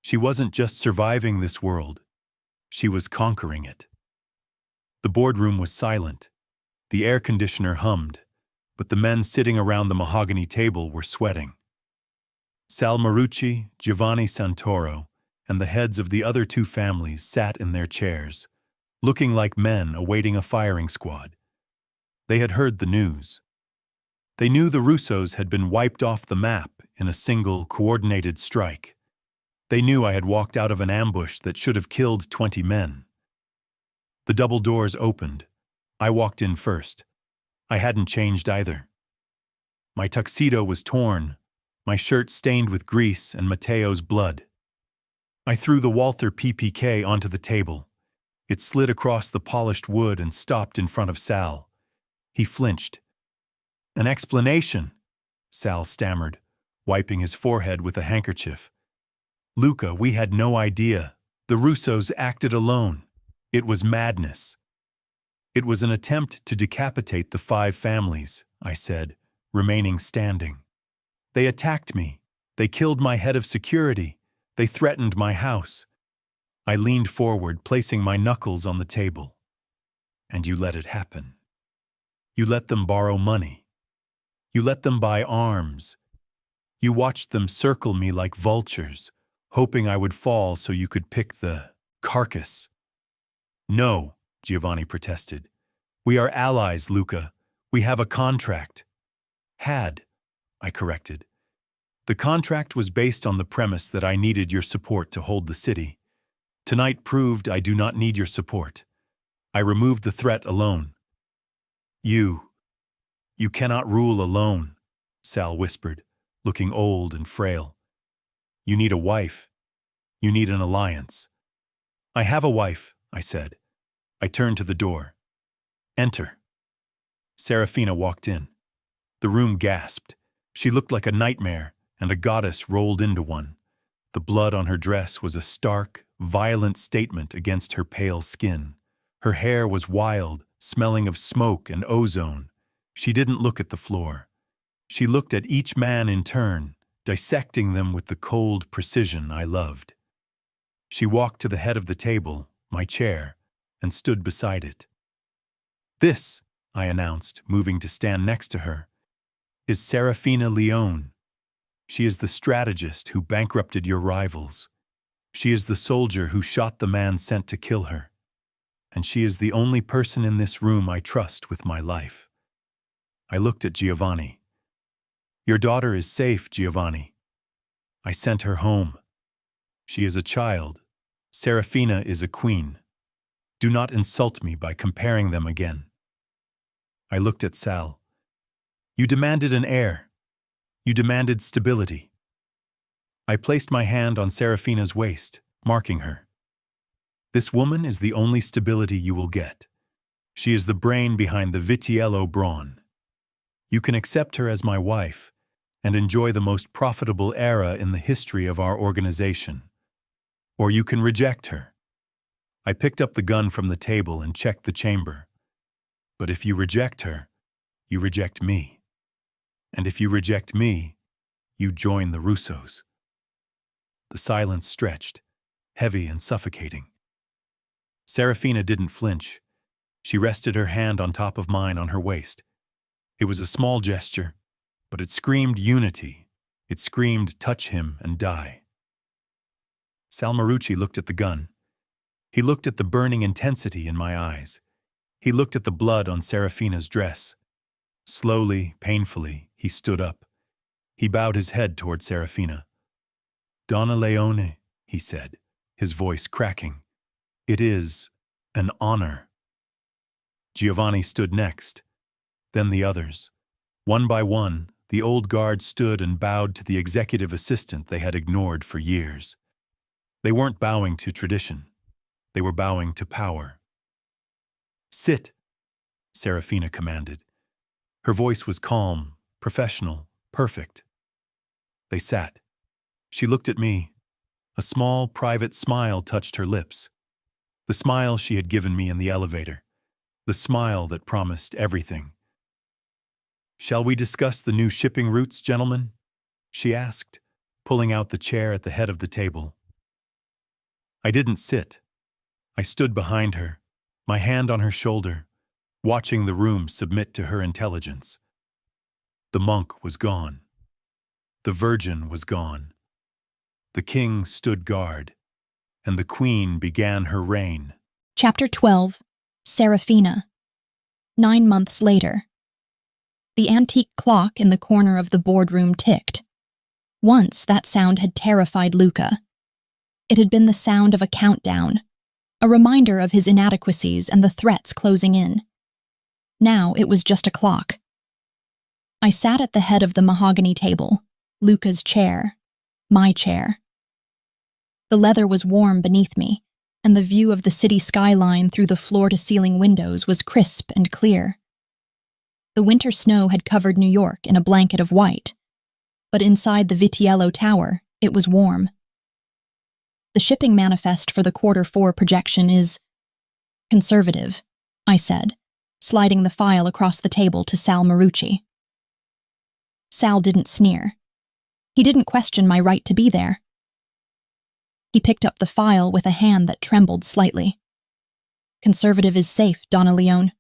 A: She wasn't just surviving this world. She was conquering it. The boardroom was silent. The air conditioner hummed, but the men sitting around the mahogany table were sweating. Sal Marucci, Giovanni Santoro, and the heads of the other 2 families sat in their chairs, looking like men awaiting a firing squad. They had heard the news. They knew the Russos had been wiped off the map in a single, coordinated strike. They knew I had walked out of an ambush that should have killed 20 men. The double doors opened. I walked in first. I hadn't changed either. My tuxedo was torn, my shirt stained with grease and Matteo's blood. I threw the Walther PPK onto the table. It slid across the polished wood and stopped in front of Sal. He flinched. "An explanation," Sal stammered, wiping his forehead with a handkerchief. "Luca, we had no idea. The Russos acted alone. It was madness." "It was an attempt to decapitate the 5 families," I said, remaining standing. "They attacked me. They killed my head of security. They threatened my house." I leaned forward, placing my knuckles on the table. "And you let it happen. You let them borrow money. You let them buy arms. You watched them circle me like vultures, hoping I would fall so you could pick the carcass." "No," Giovanni protested. "We are allies, Luca. We have a contract." "Had," I corrected. "The contract was based on the premise that I needed your support to hold the city. Tonight proved I do not need your support. I removed the threat alone." You cannot rule alone," Sal whispered, looking old and frail. "You need a wife. You need an alliance." "I have a wife," I said. I turned to the door. "Enter." Seraphina walked in. The room gasped. She looked like a nightmare, and a goddess rolled into one. The blood on her dress was a stark, violent statement against her pale skin. Her hair was wild, smelling of smoke and ozone. She didn't look at the floor. She looked at each man in turn, dissecting them with the cold precision I loved. She walked to the head of the table, my chair, and stood beside it. "This," I announced, moving to stand next to her, "is Seraphina Leone. She is the strategist who bankrupted your rivals. She is the soldier who shot the man sent to kill her. And she is the only person in this room I trust with my life." I looked at Giovanni. Your daughter is safe, Giovanni. I sent her home. She is a child. Seraphina is a queen. Do not insult me by comparing them again. I looked at Sal. You demanded an heir. You demanded stability. I placed my hand on Seraphina's waist, marking her. This woman is the only stability you will get. She is the brain behind the Vitiello brawn. You can accept her as my wife and enjoy the most profitable era in the history of our organization. Or you can reject her. I picked up the gun from the table and checked the chamber. But if you reject her, you reject me. And if you reject me, you join the Russos. The silence stretched, heavy and suffocating. Seraphina didn't flinch. She rested her hand on top of mine on her waist. It was a small gesture, but it screamed unity. It screamed, touch him and die. Sal Marucci looked at the gun. He looked at the burning intensity in my eyes. He looked at the blood on Seraphina's dress. Slowly, painfully, he stood up. He bowed his head toward Seraphina. Donna Leone, he said, his voice cracking. It is an honor. Giovanni stood next, then the others. One by one, the old guard stood and bowed to the executive assistant they had ignored for years. They weren't bowing to tradition. They were bowing to power. Sit, Seraphina commanded. Her voice was calm, professional, perfect. They sat. She looked at me. A small, private smile touched her lips. The smile she had given me in the elevator. The smile that promised everything. Shall we discuss the new shipping routes, gentlemen? She asked, pulling out the chair at the head of the table. I didn't sit. I stood behind her, my hand on her shoulder, watching the room submit to her intelligence. The monk was gone. The virgin was gone. The king stood guard, and the queen began her reign.
B: Chapter 12. Seraphina. 9 months later. The antique clock in the corner of the boardroom ticked. Once that sound had terrified Luca. It had been the sound of a countdown, a reminder of his inadequacies and the threats closing in. Now it was just a clock. I sat at the head of the mahogany table, Luca's chair, my chair. The leather was warm beneath me, and the view of the city skyline through the floor-to-ceiling windows was crisp and clear. The winter snow had covered New York in a blanket of white, but inside the Vitiello Tower, it was warm. The shipping manifest for the Q4 projection is conservative, I said, sliding the file across the table to Sal Marucci. Sal didn't sneer. He didn't question my right to be there. He picked up the file with a hand that trembled slightly. Conservative is safe, Donna Leone,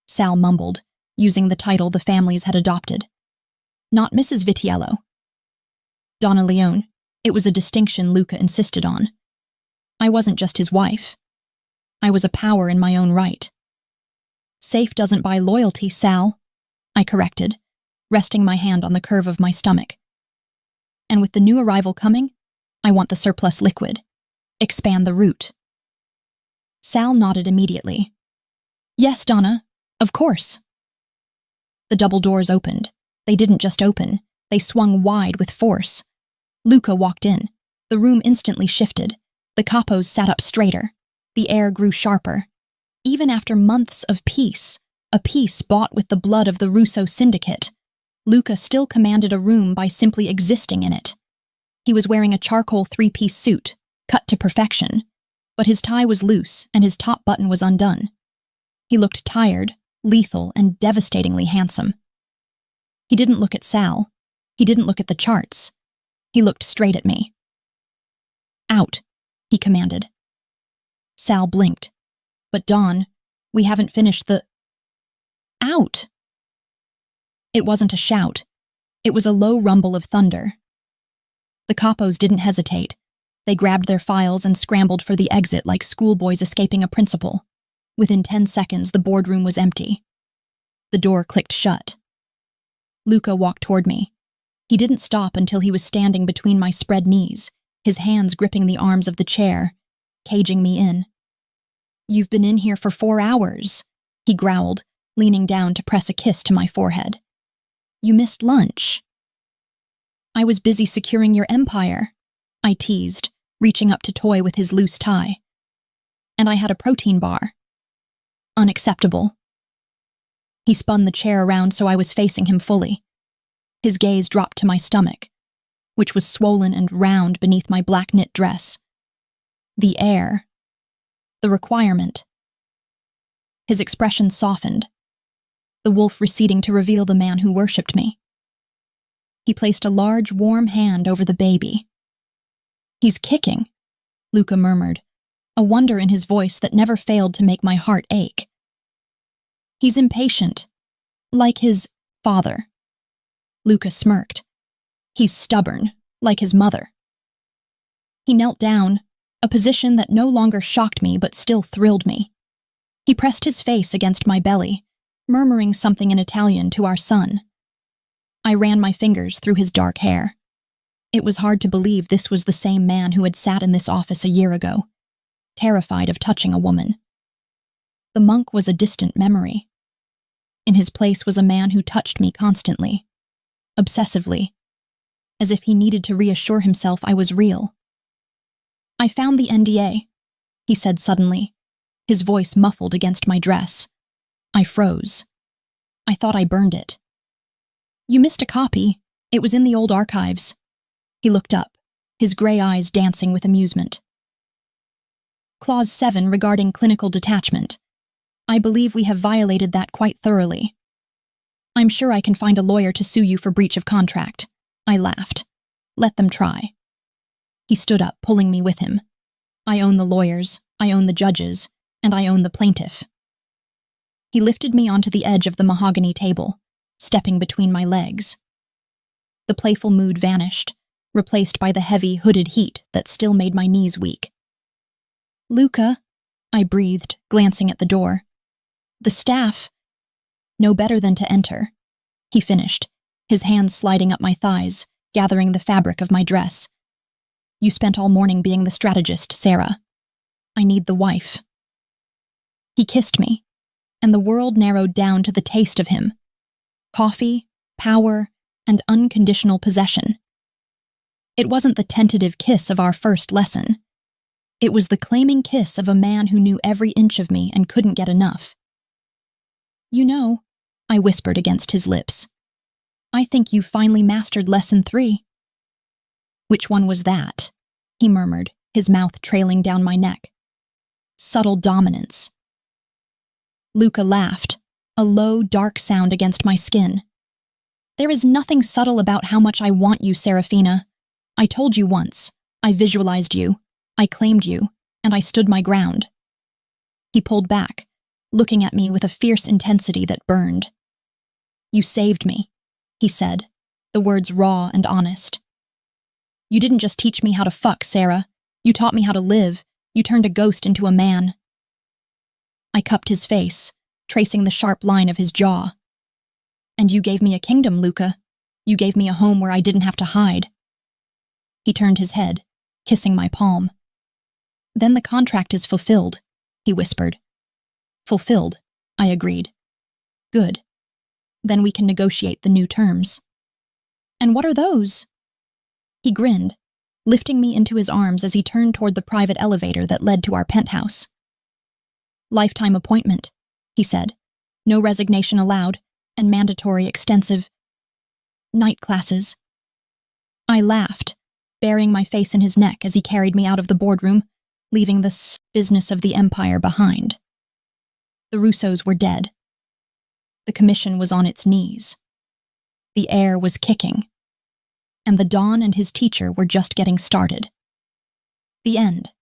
B: Sal mumbled, using the title the families had adopted. Not Mrs. Vitiello. Donna Leone, it was a distinction Luca insisted on. I wasn't just his wife. I was a power in my own right. Safe doesn't buy loyalty, Sal, I corrected, resting my hand on the curve of my stomach. And with the new arrival coming, I want the surplus liquid. Expand the route. Sal nodded immediately. Yes, Donna, of course. The double doors opened. They didn't just open, they swung wide with force. Luca walked in. The room instantly shifted. The capos sat up straighter. The air grew sharper. Even after months of peace, a peace bought with the blood of the Russo syndicate, Luca still commanded a room by simply existing in it. He was wearing a charcoal 3-piece suit, cut to perfection, but his tie was loose and his top button was undone. He looked tired, lethal, and devastatingly handsome. He didn't look at Sal. He didn't look at the charts. He looked straight at me. Out, he commanded. Sal blinked. But Don, we haven't finished the... Out! It wasn't a shout. It was a low rumble of thunder. The capos didn't hesitate. They grabbed their files and scrambled for the exit like schoolboys escaping a principal. Within 10 seconds, the boardroom was empty. The door clicked shut. Luca walked toward me. He didn't stop until he was standing between my spread knees, his hands gripping the arms of the chair, caging me in. "You've been in here for 4 hours," he growled, leaning down to press a kiss to my forehead. "You missed lunch." "I was busy securing your empire," I teased, reaching up to toy with his loose tie. "And I had a protein bar." "Unacceptable." He spun the chair around so I was facing him fully. His gaze dropped to my stomach, which was swollen and round beneath my black knit dress. The heir. The requirement. His expression softened, the wolf receding to reveal the man who worshipped me. He placed a large, warm hand over the baby. "He's kicking," Luca murmured, a wonder in his voice that never failed to make my heart ache. "He's impatient, like his father." Luca smirked. "He's stubborn, like his mother." He knelt down, a position that no longer shocked me but still thrilled me. He pressed his face against my belly, murmuring something in Italian to our son. I ran my fingers through his dark hair. It was hard to believe this was the same man who had sat in this office a year ago, terrified of touching a woman. The monk was a distant memory. In his place was a man who touched me constantly, obsessively, as if he needed to reassure himself I was real. "I found the NDA," he said suddenly, his voice muffled against my dress. I froze. I thought I burned it. "You missed a copy. It was in the old archives." He looked up, his gray eyes dancing with amusement. "Clause 7 regarding clinical detachment. I believe we have violated that quite thoroughly. I'm sure I can find a lawyer to sue you for breach of contract." I laughed. "Let them try." He stood up, pulling me with him. "I own the lawyers, I own the judges, and I own the plaintiff." He lifted me onto the edge of the mahogany table, stepping between my legs. The playful mood vanished, replaced by the heavy, hooded heat that still made my knees weak. "Luca," I breathed, glancing at the door. "The staff—" "No better than to enter," he finished, his hands sliding up my thighs, gathering the fabric of my dress. "You spent all morning being the strategist, Sarah. I need the wife." He kissed me, and the world narrowed down to the taste of him. Coffee, power, and unconditional possession. It wasn't the tentative kiss of our first lesson. It was the claiming kiss of a man who knew every inch of me and couldn't get enough. "You know," I whispered against his lips, "I think you've finally mastered lesson 3. "Which one was that?" he murmured, his mouth trailing down my neck. "Subtle dominance." Luca laughed, a low, dark sound against my skin. "There is nothing subtle about how much I want you, Seraphina. I told you once. I visualized you. I claimed you, and I stood my ground." He pulled back, looking at me with a fierce intensity that burned. "You saved me," he said, the words raw and honest. "You didn't just teach me how to fuck, Sarah. You taught me how to live. You turned a ghost into a man." I cupped his face, tracing the sharp line of his jaw. "And you gave me a kingdom, Luca. You gave me a home where I didn't have to hide." He turned his head, kissing my palm. "Then the contract is fulfilled," he whispered. "Fulfilled," I agreed. "Good. Then we can negotiate the new terms." "And what are those?" He grinned, lifting me into his arms as he turned toward the private elevator that led to our penthouse. "Lifetime appointment," he said. "No resignation allowed, and mandatory extensive night classes." I laughed, burying my face in his neck as he carried me out of the boardroom, leaving the business of the empire behind. The Russos were dead. The commission was on its knees. The heir was kicking. And the Don and his teacher were just getting started. The end.